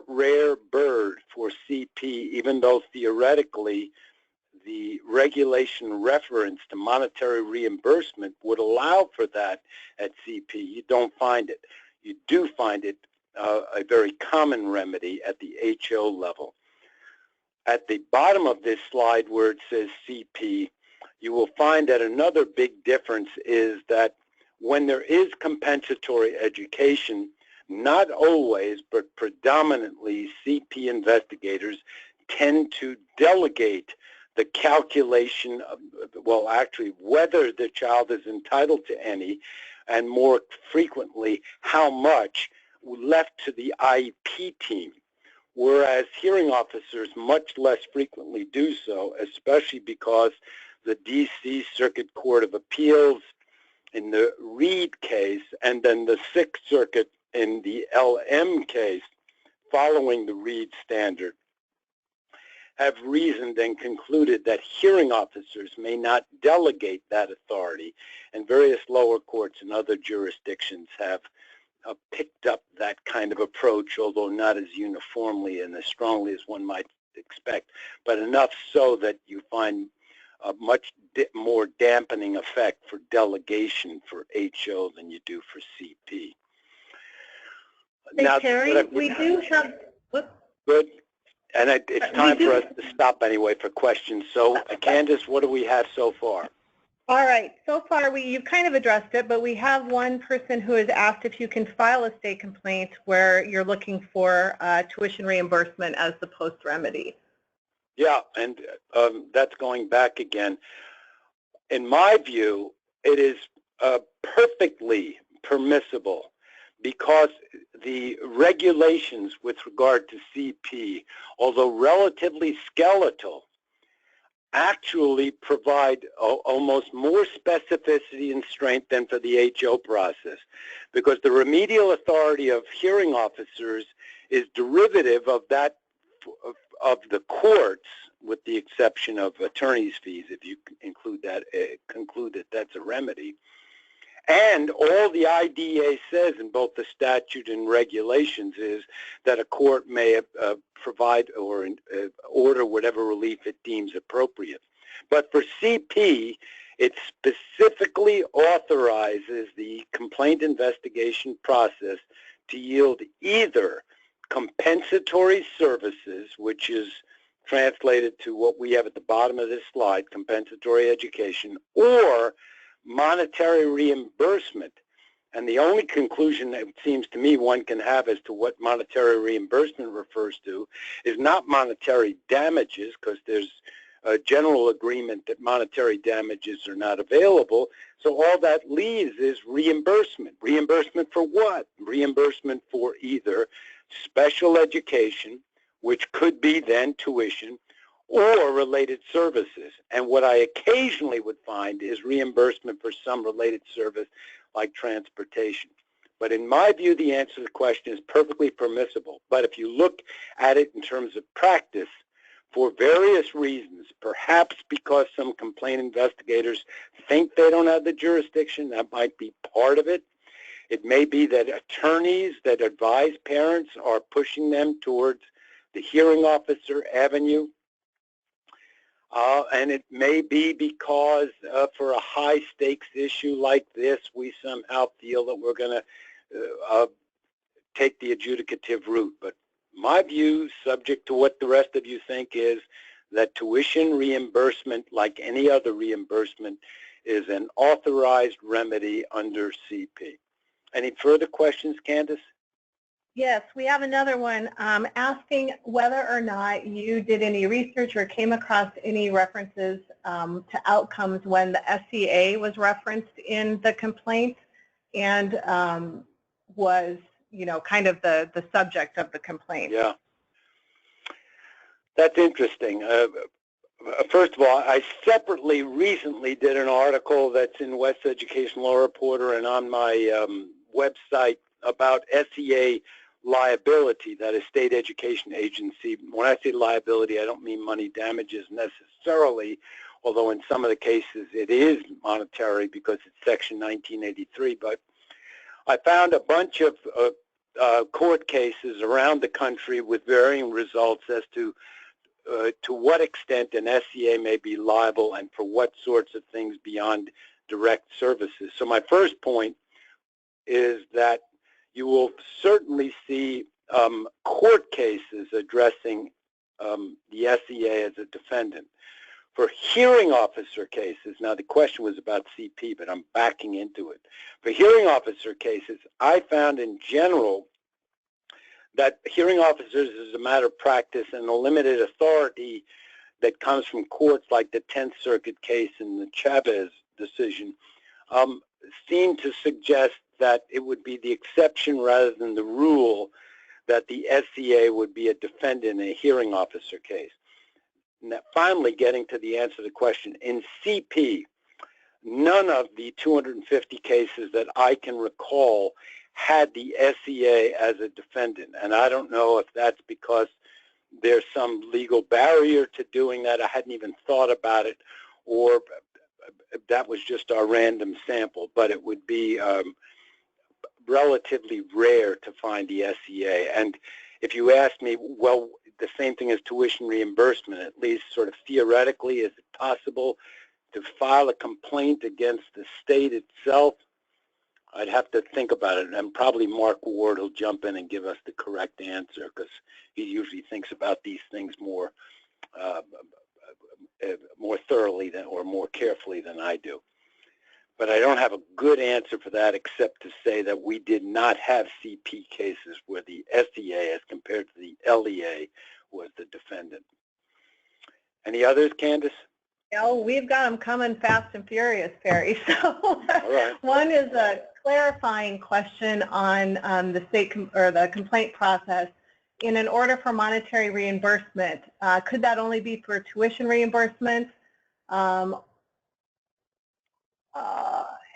bird for CP, even though theoretically the regulation reference to monetary reimbursement would allow for that at CP. You don't find it. You do find it a very common remedy at the HO level. At the bottom of this slide where it says CP, you will find that another big difference is that when there is compensatory education, not always, but predominantly, CP investigators tend to delegate the calculation of, well, actually, whether the child is entitled to any, and more frequently, how much, left to the IEP team. Whereas hearing officers much less frequently do so, especially because the DC Circuit Court of Appeals in the Reed case, and then the Sixth Circuit in the LM case, following the Reed standard, have reasoned and concluded that hearing officers may not delegate that authority, and various lower courts and other jurisdictions have picked up that kind of approach, although not as uniformly and as strongly as one might expect, but enough so that you find a much more dampening effect for delegation for HO than you do for CP. Hey, now, Terry, we do have... Whoops. Good. And it's time for us to stop anyway for questions. So, Candace, what do we have so far? All right. So far, you've kind of addressed it, but we have one person who has asked if you can file a state complaint where you're looking for tuition reimbursement as the post remedy. Yeah, and that's going back again. In my view, it is perfectly permissible, because the regulations with regard to CP, although relatively skeletal, actually provide almost more specificity and strength than for the HO process, because the remedial authority of hearing officers is derivative of that of the courts, with the exception of attorney's fees, if you include that, conclude that that's a remedy. And all the IDA says in both the statute and regulations is that a court may provide or order whatever relief it deems appropriate. But for CP, it specifically authorizes the complaint investigation process to yield either compensatory services, which is translated to what we have at the bottom of this slide, compensatory education, or monetary reimbursement. And the only conclusion that it seems to me one can have as to what monetary reimbursement refers to is not monetary damages, because there's a general agreement that monetary damages are not available. So all that leaves is reimbursement. Reimbursement for what? Reimbursement for either special education, which could be then tuition, or related services. And what I occasionally would find is reimbursement for some related service like transportation. But in my view, the answer to the question is perfectly permissible. But if you look at it in terms of practice, for various reasons, perhaps because some complaint investigators think they don't have the jurisdiction, that might be part of it. It may be that attorneys that advise parents are pushing them towards the hearing officer avenue. And it may be because for a high-stakes issue like this, we somehow feel that we're going to take the adjudicative route. But my view, subject to what the rest of you think, is that tuition reimbursement, like any other reimbursement, is an authorized remedy under CP. Any further questions, Candace? Yes, we have another one asking whether or not you did any research or came across any references to outcomes when the SEA was referenced in the complaint and was, you know, kind of the subject of the complaint. Yeah, that's interesting. First of all, I separately recently did an article that's in West Education Law Reporter and on my website about SEA liability, that is state education agency. When I say liability, I don't mean money damages necessarily, although in some of the cases it is monetary because it's Section 1983. But I found a bunch of court cases around the country with varying results as to what extent an SEA may be liable and for what sorts of things beyond direct services. So my first point is that you will certainly see court cases addressing the SEA as a defendant. For hearing officer cases, now the question was about CP, but I'm backing into it. For hearing officer cases, I found in general that hearing officers, as a matter of practice and the limited authority that comes from courts like the 10th Circuit case and the Chavez decision, seem to suggest that it would be the exception rather than the rule that the SEA would be a defendant in a hearing officer case. Now, finally, getting to the answer to the question, in CP, none of the 250 cases that I can recall had the SEA as a defendant. And I don't know if that's because there's some legal barrier to doing that. I hadn't even thought about it, or that was just our random sample. But it would be relatively rare to find the SEA. And if you ask me, well, the same thing as tuition reimbursement, at least sort of theoretically, is it possible to file a complaint against the state itself? I'd have to think about it, and probably Mark Ward will jump in and give us the correct answer, because he usually thinks about these things more thoroughly than, or more carefully than I do. But I don't have a good answer for that, except to say that we did not have CP cases where the SEA, as compared to the LEA, was the defendant. Any others, Candace? Oh, we've got them coming fast and furious, Perry. So right. One is a clarifying question on the the complaint process. In an order for monetary reimbursement, could that only be for tuition reimbursement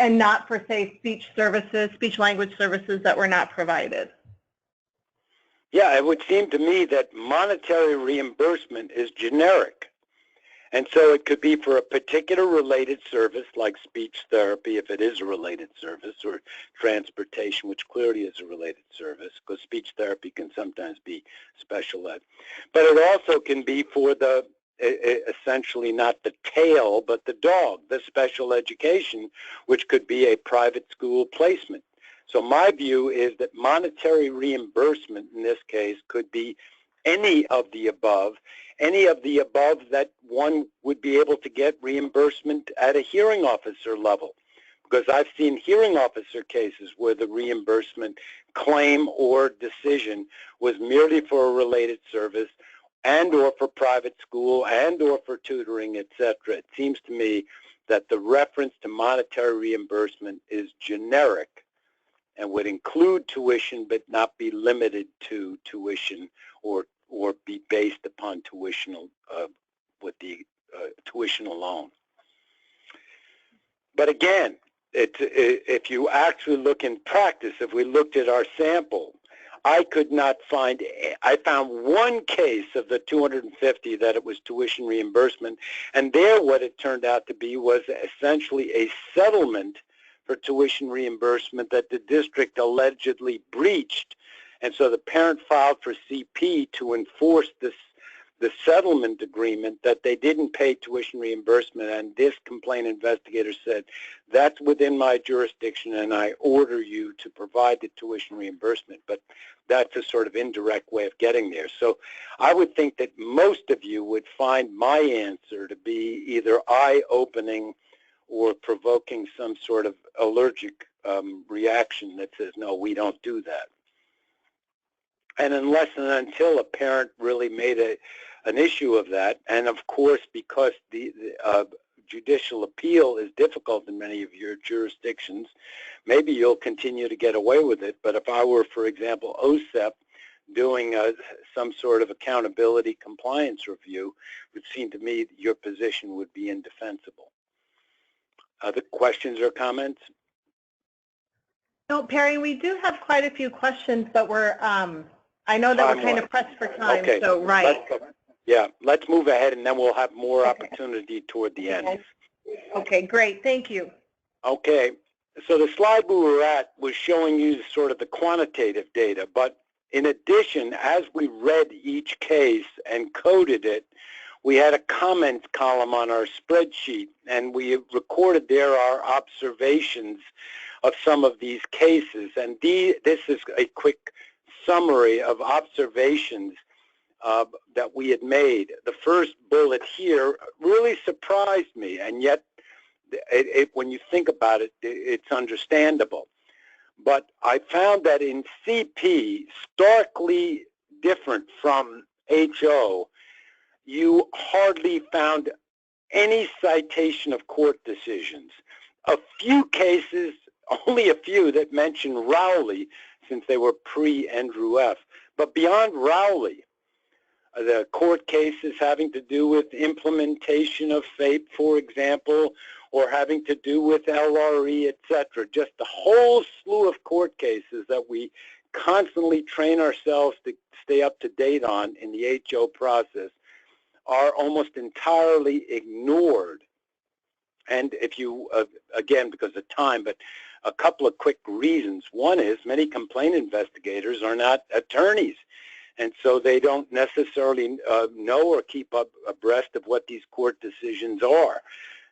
and not for, say, speech language services that were not provided? Yeah, it would seem to me that monetary reimbursement is generic. And so it could be for a particular related service like speech therapy, if it is a related service, or transportation, which clearly is a related service, because speech therapy can sometimes be special ed. But it also can be for the, essentially not the tail, but the dog, the special education, which could be a private school placement. So my view is that monetary reimbursement in this case could be any of the above that one would be able to get reimbursement at a hearing officer level. Because I've seen hearing officer cases where the reimbursement claim or decision was merely for a related service and or for private school and or for tutoring, etc. It seems to me that the reference to monetary reimbursement is generic and would include tuition but not be limited to tuition or be based upon tuition with the tuition alone. But again, if you actually look in practice, if we looked at our sample, I found one case of the 250 that it was tuition reimbursement, and there what it turned out to be was essentially a settlement for tuition reimbursement that the district allegedly breached. And so the parent filed for CP to enforce the settlement agreement that they didn't pay tuition reimbursement, and this complaint investigator said, that's within my jurisdiction and I order you to provide the tuition reimbursement. But that's a sort of indirect way of getting there. So I would think that most of you would find my answer to be either eye-opening or provoking some sort of allergic reaction that says, no, we don't do that. And unless and until a parent really made an issue of that, and of course, because the judicial appeal is difficult in many of your jurisdictions, maybe you'll continue to get away with it. But if I were, for example, OSEP, doing some sort of accountability compliance review, it would seem to me that your position would be indefensible. Other questions or comments? No, Perry, we do have quite a few questions, but I know that we're kind of pressed for time, okay. So right. Let's move ahead and then we'll have more opportunity toward the end. Okay, great, thank you. Okay, so the slide we were at was showing you sort of the quantitative data, but in addition, as we read each case and coded it, we had a comments column on our spreadsheet, and we recorded there our observations of some of these cases. And this is a quick summary of observations that we had made. The first bullet here really surprised me, and yet when you think about it, it's understandable. But I found that in CP, starkly different from HO, you hardly found any citation of court decisions. A few cases, only a few that mention Rowley, since they were pre-Andrew F. But beyond Rowley, the court cases having to do with implementation of FAPE, for example, or having to do with LRE, etc. Just a whole slew of court cases that we constantly train ourselves to stay up to date on in the HO process are almost entirely ignored. And if you, again, because of time, but a couple of quick reasons. One is many complaint investigators are not attorneys, and so they don't necessarily know or keep up abreast of what these court decisions are.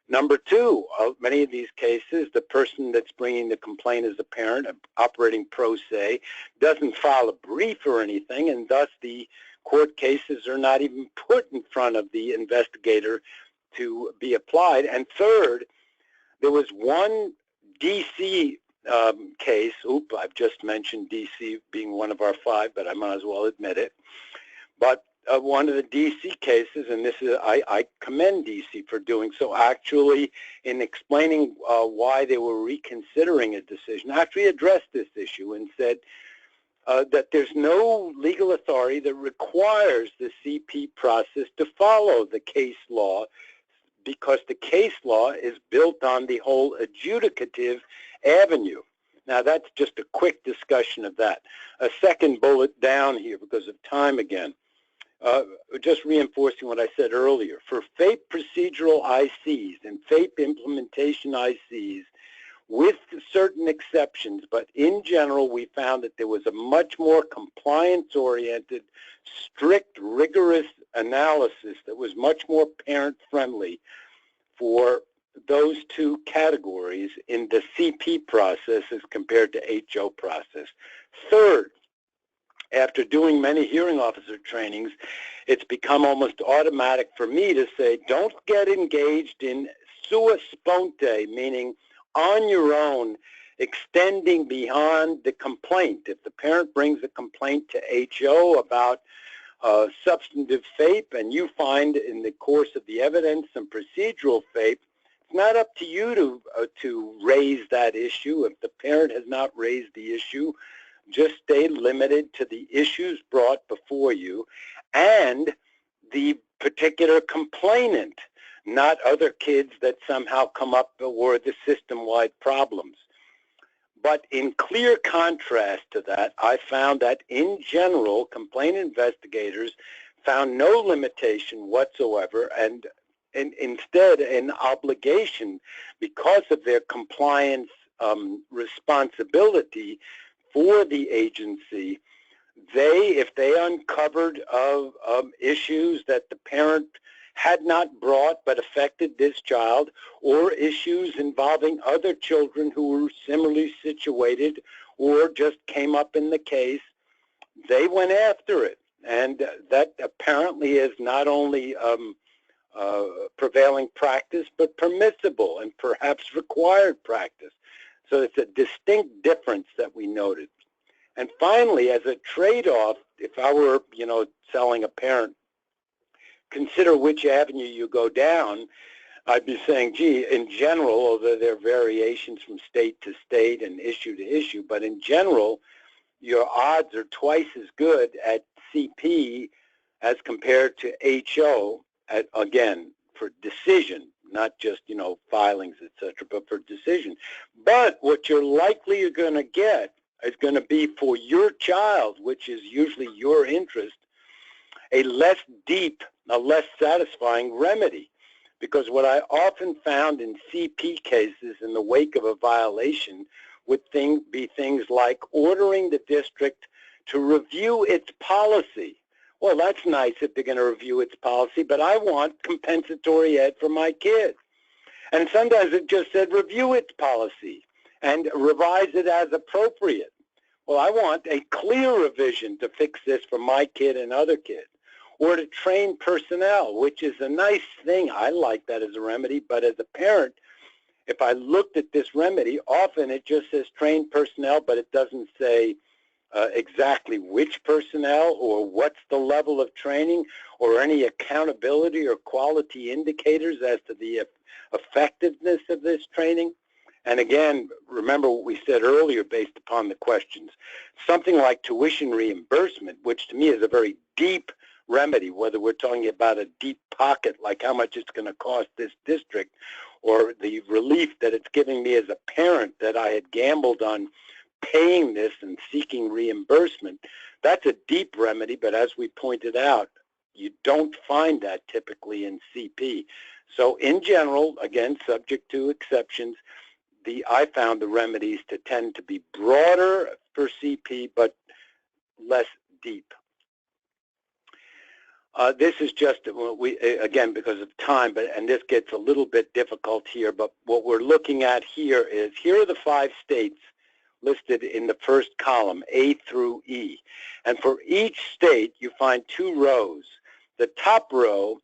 Number two, many of these cases, the person that's bringing the complaint as a parent, operating pro se, doesn't file a brief or anything, and thus the court cases are not even put in front of the investigator to be applied. And third, there was one DC case, I've just mentioned DC being one of our 5, but I might as well admit it. But one of the DC cases, and this is, I commend DC for doing so, actually in explaining why they were reconsidering a decision, actually addressed this issue and said that there's no legal authority that requires the CP process to follow the case law, because the case law is built on the whole adjudicative avenue. Now that's just a quick discussion of that. A second bullet down here, because of time again, just reinforcing what I said earlier, for FAPE procedural ICs and FAPE implementation ICs, with certain exceptions, but in general, we found that there was a much more compliance-oriented, strict, rigorous analysis that was much more parent-friendly for those two categories in the CP process as compared to HO process. Third, after doing many hearing officer trainings, it's become almost automatic for me to say, don't get engaged in sua sponte, meaning on your own, extending beyond the complaint. If the parent brings a complaint to HO about substantive FAPE and you find in the course of the evidence some procedural FAPE, it's not up to you to raise that issue. If the parent has not raised the issue, just stay limited to the issues brought before you and the particular complainant, not other kids that somehow come up or the system-wide problems. But in clear contrast to that, I found that in general, complaint investigators found no limitation whatsoever and instead an obligation because of their compliance responsibility for the agency. If they uncovered issues that the parent had not brought but affected this child, or issues involving other children who were similarly situated or just came up in the case, they went after it. And that apparently is not only prevailing practice, but permissible and perhaps required practice. So it's a distinct difference that we noted. And finally, as a trade-off, if I were, telling a parent, consider which avenue you go down, I'd be saying, gee, in general, although there are variations from state to state and issue to issue, but in general, your odds are twice as good at CP as compared to HO, again, for decision, not just, filings, et cetera, but for decision. But what you're likely going to get is going to be for your child, which is usually your interest, a less deep, a less satisfying remedy. Because what I often found in CP cases in the wake of a violation would be things like ordering the district to review its policy. Well, that's nice if they're going to review its policy, but I want compensatory ed for my kid. And sometimes it just said review its policy and revise it as appropriate. Well, I want a clear revision to fix this for my kid and other kids. Or to train personnel, which is a nice thing. I like that as a remedy, but as a parent, if I looked at this remedy, often it just says train personnel, but it doesn't say exactly which personnel or what's the level of training or any accountability or quality indicators as to the effectiveness of this training. And again, remember what we said earlier based upon the questions. Something like tuition reimbursement, which to me is a very deep remedy, whether we're talking about a deep pocket, like how much it's going to cost this district, or the relief that it's giving me as a parent that I had gambled on paying this and seeking reimbursement. That's a deep remedy, but as we pointed out, you don't find that typically in CP. So in general, again, subject to exceptions, I found the remedies to tend to be broader for CP, but less deep. This is just, again, because of time, and this gets a little bit difficult here, but what we're looking at here are the 5 states listed in the first column, A through E. And for each state, you find 2 rows. The top row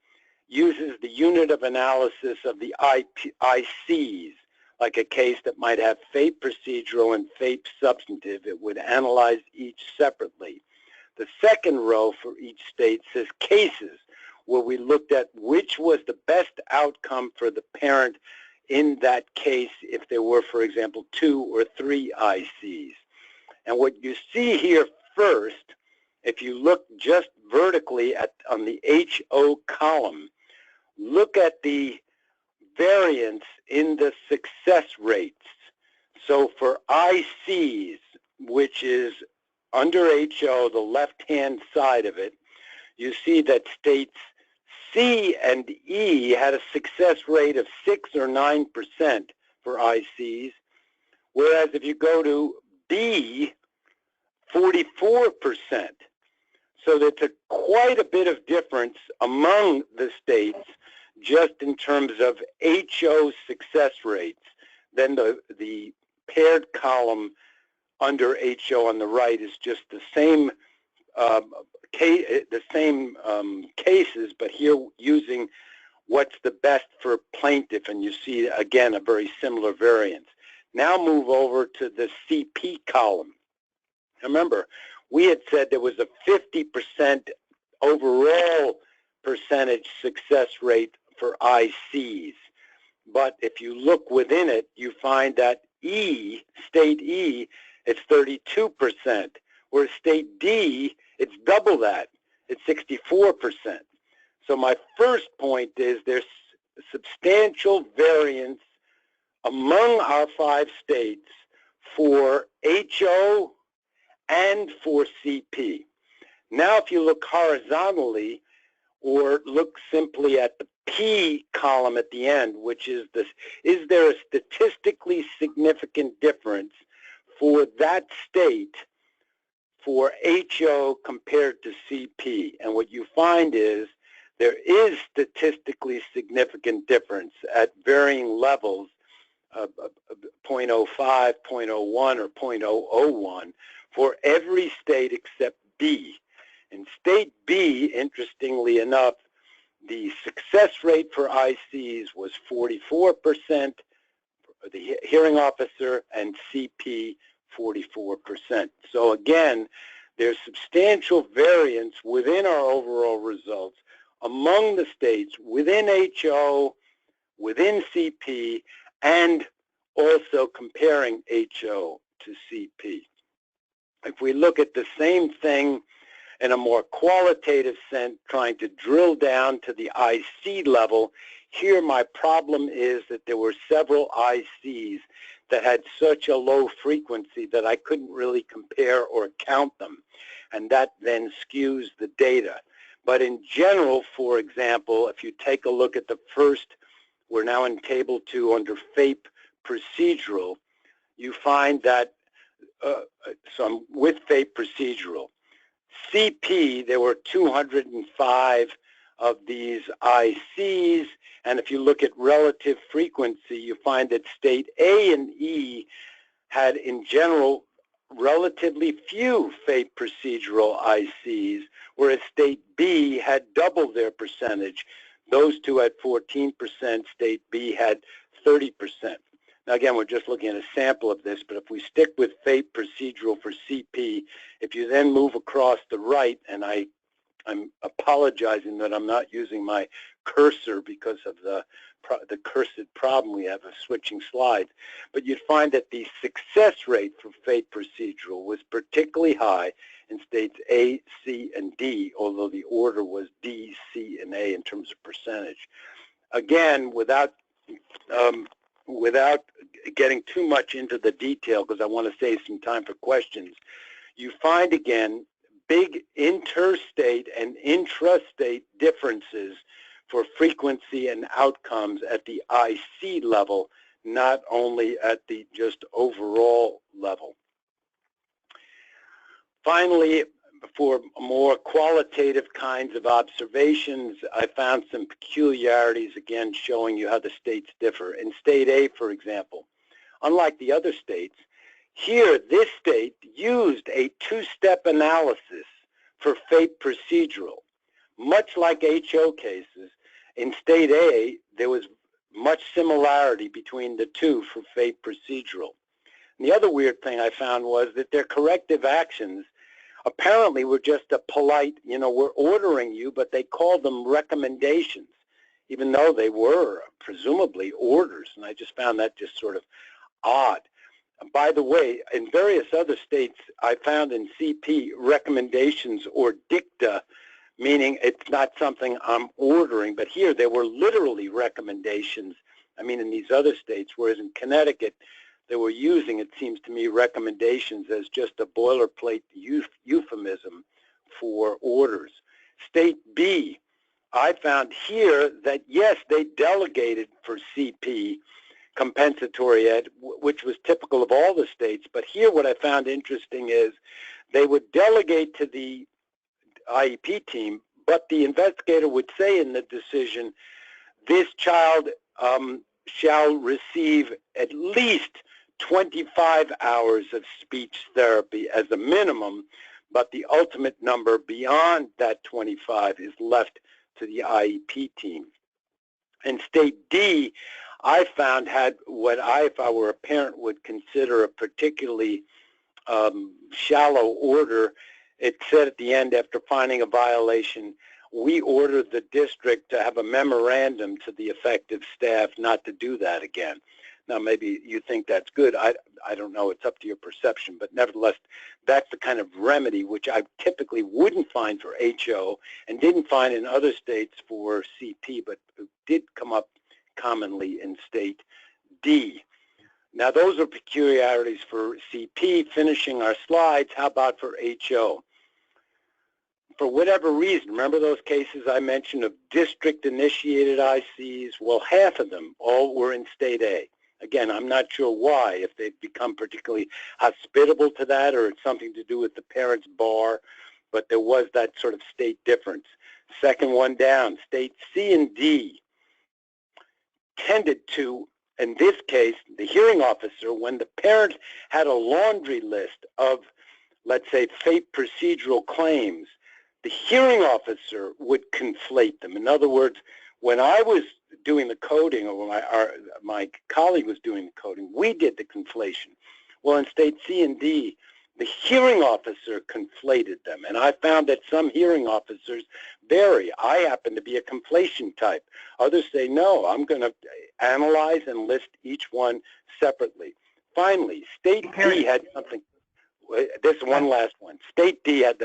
uses the unit of analysis of the ICs, like a case that might have FAPE procedural and FAPE substantive. It would analyze each separately. The second row for each state says cases, where we looked at which was the best outcome for the parent in that case if there were, for example, 2 or 3 ICs. And what you see here first, if you look just vertically on the HO column, look at the variance in the success rates. So for ICs, which is under HO, the left-hand side of it, you see that states C and E had a success rate of 6 or 9% for ICs, whereas if you go to B, 44%. So there's quite a bit of difference among the states just in terms of HO success rates. Then the paired column under HO on the right is just the same cases, but here using what's the best for plaintiff, and you see again a very similar variance. Now move over to the CP column. Remember, we had said there was a 50% overall percentage success rate for ICs. But if you look within it, you find that E, state E, it's 32%, whereas state D, it's double that. It's 64%. So my first point is there's substantial variance among our 5 states for HO and for CP. Now if you look horizontally or look simply at the P column at the end, which is this, is there a statistically significant difference for that state for HO compared to CP? And what you find is there is statistically significant difference at varying levels of 0.05, 0.01, or 0.001 for every state except B. In state B, interestingly enough, the success rate for ICs was 44% for the hearing officer, and CP 44%. So again, there's substantial variance within our overall results among the states, within HO, within CP, and also comparing HO to CP. If we look at the same thing in a more qualitative sense, trying to drill down to the IC level, here my problem is that there were several ICs that had such a low frequency that I couldn't really compare or count them, and that then skews the data. But in general, for example, if you take a look at the first, we're now in Table 2 under FAPE procedural, you find that, so I'm with FAPE procedural. CP, there were 205 of these ICs, and if you look at relative frequency, you find that state A and E had, in general, relatively few FAPE procedural ICs, whereas state B had double their percentage. Those two had 14%, state B had 30%. Now again, we're just looking at a sample of this, but if we stick with FAPE procedural for CP, if you then move across the right, and I'm apologizing that I'm not using my cursor because of the cursed problem we have of switching slides, but you'd find that the success rate for FAPE procedural was particularly high in states A, C, and D, although the order was D, C, and A in terms of percentage. Again, without getting too much into the detail, because I want to save some time for questions, you find again big interstate and intrastate differences for frequency and outcomes at the IC level, not only at the just overall level. Finally, for more qualitative kinds of observations, I found some peculiarities, again, showing you how the states differ. In state A, for example, unlike the other states, here, this state used a two-step analysis for FAPE procedural. Much like HO cases, in state A, there was much similarity between the two for FAPE procedural. And the other weird thing I found was that their corrective actions apparently were just a polite, we're ordering you, but they called them recommendations, even though they were presumably orders. And I just found that just sort of odd. By the way, in various other states, I found in CP recommendations or dicta, meaning it's not something I'm ordering, but here they were literally recommendations, in these other states, whereas in Connecticut, they were using, it seems to me, recommendations as just a boilerplate euphemism for orders. State B, I found here that, yes, they delegated for CP, compensatory ed, which was typical of all the states. But here what I found interesting is they would delegate to the IEP team, but the investigator would say in the decision, this child shall receive at least 25 hours of speech therapy as a minimum, but the ultimate number beyond that 25 is left to the IEP team. And State D, I found, had what if I were a parent, would consider a particularly shallow order. It said at the end, after finding a violation, we ordered the district to have a memorandum to the affected staff not to do that again. Now, maybe you think that's good. I don't know. It's up to your perception. But nevertheless, that's the kind of remedy which I typically wouldn't find for HO and didn't find in other states for CP, but did come up commonly in State D. Now, those are peculiarities for CP. Finishing our slides, how about for HO? For whatever reason, remember those cases I mentioned of district-initiated ICs? Well, half of them all were in State A. Again, I'm not sure why, if they've become particularly hospitable to that or it's something to do with the parents' bar, but there was that sort of state difference. Second one down, State C and D tended to, in this case, the hearing officer, when the parent had a laundry list of, let's say, FAPE procedural claims, the hearing officer would conflate them. In other words, when I was doing the coding, or when my colleague was doing the coding, we did the conflation. Well, in State C and D, the hearing officer conflated them, and I found that some hearing officers vary. I happen to be a conflation type. Others say, no, I'm going to analyze and list each one separately. Finally, State D had something. This one last one. State D had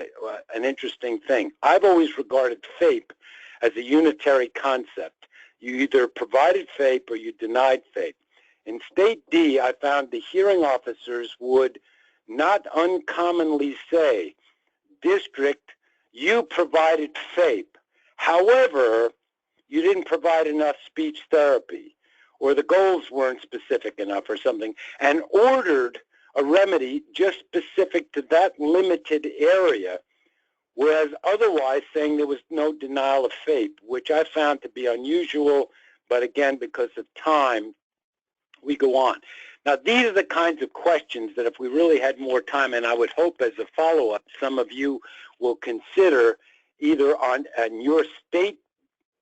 an interesting thing. I've always regarded FAPE as a unitary concept. You either provided FAPE or you denied FAPE. In State D, I found the hearing officers would not uncommonly say, district, you provided FAPE. However, you didn't provide enough speech therapy, or the goals weren't specific enough or something, and ordered a remedy just specific to that limited area, whereas otherwise saying there was no denial of FAPE, which I found to be unusual, but again, because of time, we go on. Now, these are the kinds of questions that if we really had more time, and I would hope as a follow-up, some of you will consider either on your state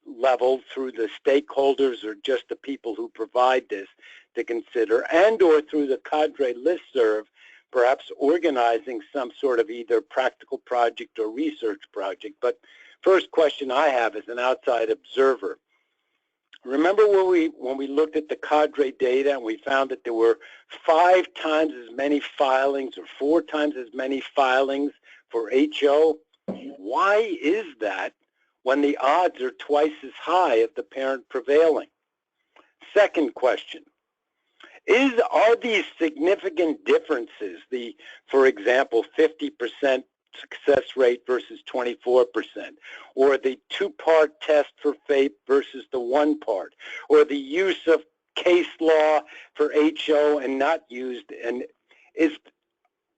level through the stakeholders or just the people who provide this to consider, and or through the CADRE listserv, perhaps organizing some sort of either practical project or research project. But first question I have as an outside observer, remember when we looked at the CADRE data and we found that there were 5 times as many filings or 4 times as many filings for HO? Why is that when the odds are twice as high of the parent prevailing? Second question, are these significant differences, for example, 50% success rate versus 24%, or the 2-part test for FAPE versus the 1-part, or the use of case law for HO and not used, and is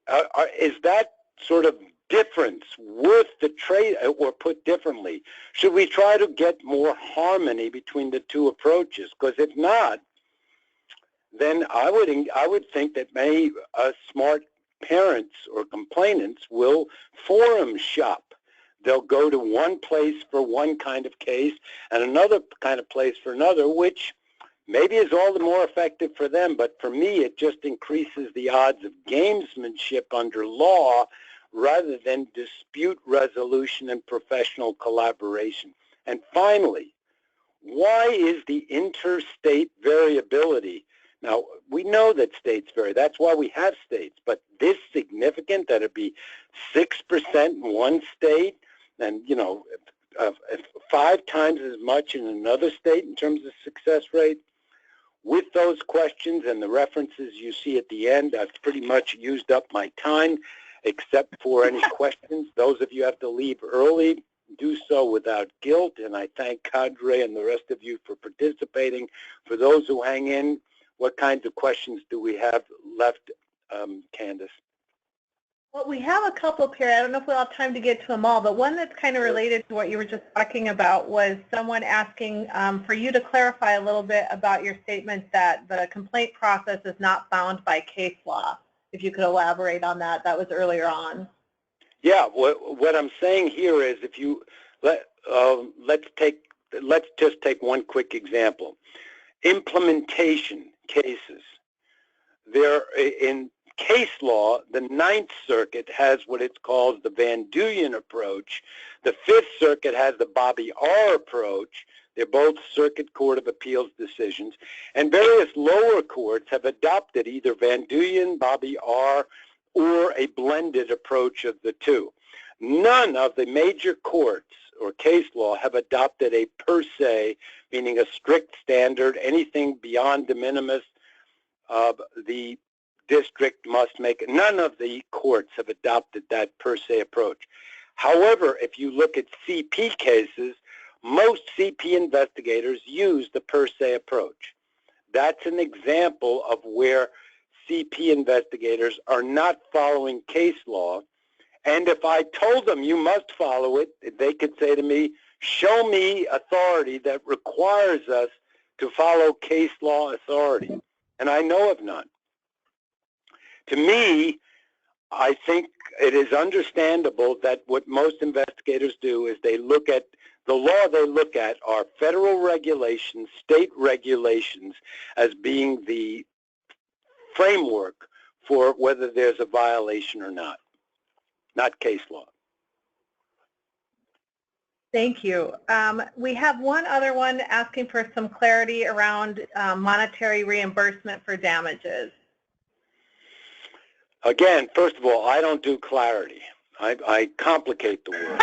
that sort of difference worth the trade? Or put differently, should we try to get more harmony between the two approaches? Because if not, then I would think that many smart parents or complainants will forum shop. They'll go to one place for one kind of case and another kind of place for another, which maybe is all the more effective for them. But for me, it just increases the odds of gamesmanship under law rather than dispute resolution and professional collaboration. And finally, why is the interstate variability? Now, we know that states vary. That's why we have states. But this significant that it'd be 6% in one state and, 5 times as much in another state in terms of success rate? With those questions and the references you see at the end, I've pretty much used up my time, except for any questions. Those of you have to leave early, do so without guilt, and I thank CADRE and the rest of you for participating. For those who hang in, what kinds of questions do we have left, Candace? Well, we have a couple here. I don't know if we'll have time to get to them all, but one that's kind of related to what you were just talking about was someone asking for you to clarify a little bit about your statement that the complaint process is not bound by case law. If you could elaborate on that, that was earlier on. Yeah, what I'm saying here is, if you let's just take one quick example. Implementation cases. There in case law, the Ninth Circuit has what it's called the Van Duyen approach. The Fifth Circuit has the Bobby R approach. They're both Circuit Court of Appeals decisions. And various lower courts have adopted either Van Duyen, Bobby R, or a blended approach of the two. None of the major courts or case law have adopted a per se, meaning a strict standard, anything beyond de minimis, the district must make it. None of the courts have adopted that per se approach. However, if you look at CP cases, most CP investigators use the per se approach. That's an example of where CP investigators are not following case law. And if I told them you must follow it, they could say to me, show me authority that requires us to follow case law authority. And I know of none. To me, I think it is understandable that what most investigators do is they look at the law they look at are federal regulations, state regulations as being the framework for whether there's a violation or not case law. Thank you. We have one other one asking for some clarity around monetary reimbursement for damages. Again, first of all, I don't do clarity. I complicate the word.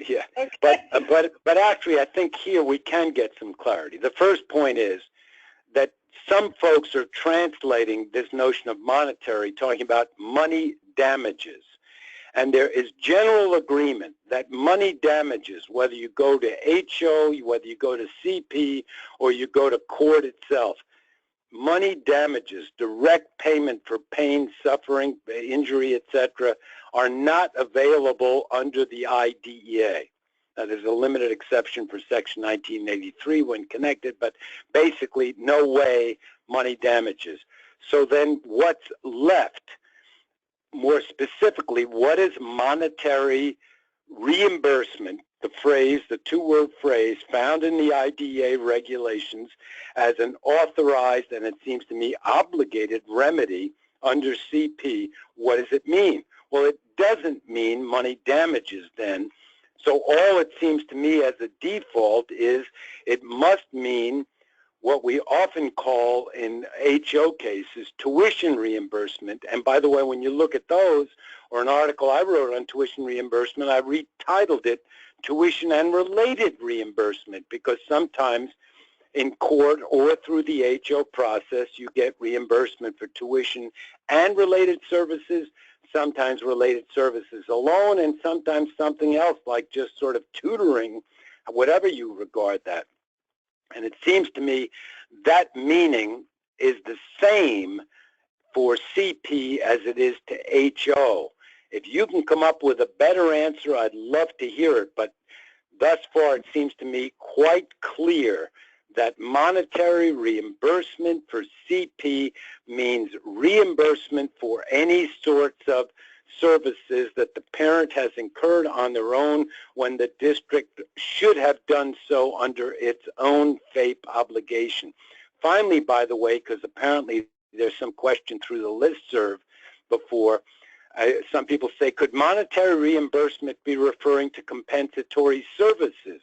Yeah, okay. But actually, I think here we can get some clarity. The first point is that some folks are translating this notion of monetary, talking about money damages. And there is general agreement that money damages, whether you go to HO, whether you go to CP, or you go to court itself, money damages, direct payment for pain, suffering, injury, etc., are not available under the IDEA. Now, there's a limited exception for Section 1983 when connected, but basically no way money damages. So then what's left? More specifically, what is monetary reimbursement, the two-word phrase found in the IDEA regulations as an authorized and it seems to me obligated remedy under CP? What does it mean? Well, it doesn't mean money damages then. So all it seems to me as a default is it must mean what we often call in HO cases tuition reimbursement. And by the way, when you look at those, or an article I wrote on tuition reimbursement, I retitled it Tuition and Related Reimbursement, because sometimes in court or through the HO process, you get reimbursement for tuition and related services, sometimes related services alone, and sometimes something else like just sort of tutoring, whatever you regard that. And it seems to me that meaning is the same for CP as it is to HO. If you can come up with a better answer, I'd love to hear it. But thus far, it seems to me quite clear that monetary reimbursement for CP means reimbursement for any sorts of services that the parent has incurred on their own when the district should have done so under its own FAPE obligation. Finally, by the way, because apparently there's some question through the listserv before, some people say, could monetary reimbursement be referring to compensatory services?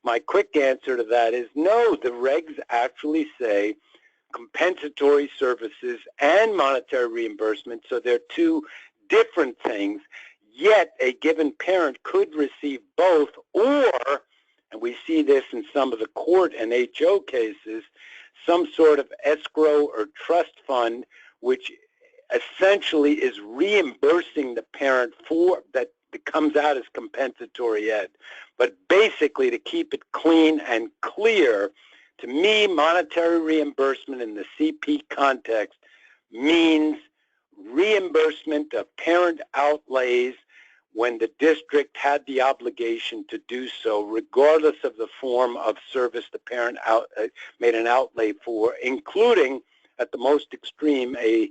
My quick answer to that is no. The regs actually say compensatory services and monetary reimbursement, so they're two different things, yet a given parent could receive both, or, and we see this in some of the court and HO cases, some sort of escrow or trust fund which essentially is reimbursing the parent for that that comes out as compensatory ed. But basically, to keep it clean and clear, to me, monetary reimbursement in the CP context means reimbursement of parent outlays when the district had the obligation to do so, regardless of the form of service the parent made an outlay for, including, at the most extreme, a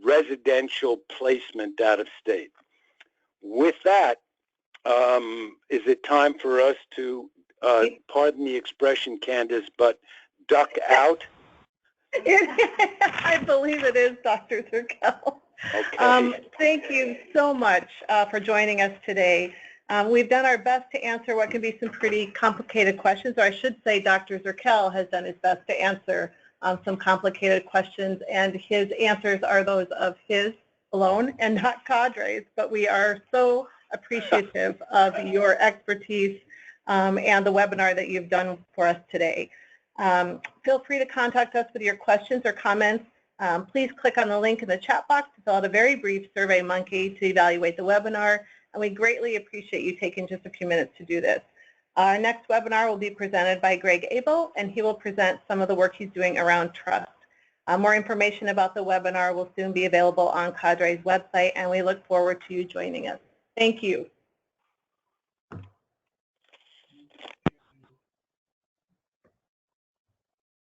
residential placement out of state. With that, is it time for us to, pardon the expression, Candace, but duck out? I believe it is, Dr. Zerkel. Okay. Thank you so much for joining us today. We've done our best to answer what can be some pretty complicated questions, or I should say Dr. Zerkel has done his best to answer some complicated questions, and his answers are those of his alone and not CADRE's, but we are so appreciative of your expertise and the webinar that you've done for us today. Feel free to contact us with your questions or comments. Please click on the link in the chat box to fill out a very brief SurveyMonkey to evaluate the webinar, and we greatly appreciate you taking just a few minutes to do this. Our next webinar will be presented by Greg Abel, and he will present some of the work he's doing around trust. More information about the webinar will soon be available on CADRE's website, and we look forward to you joining us. Thank you.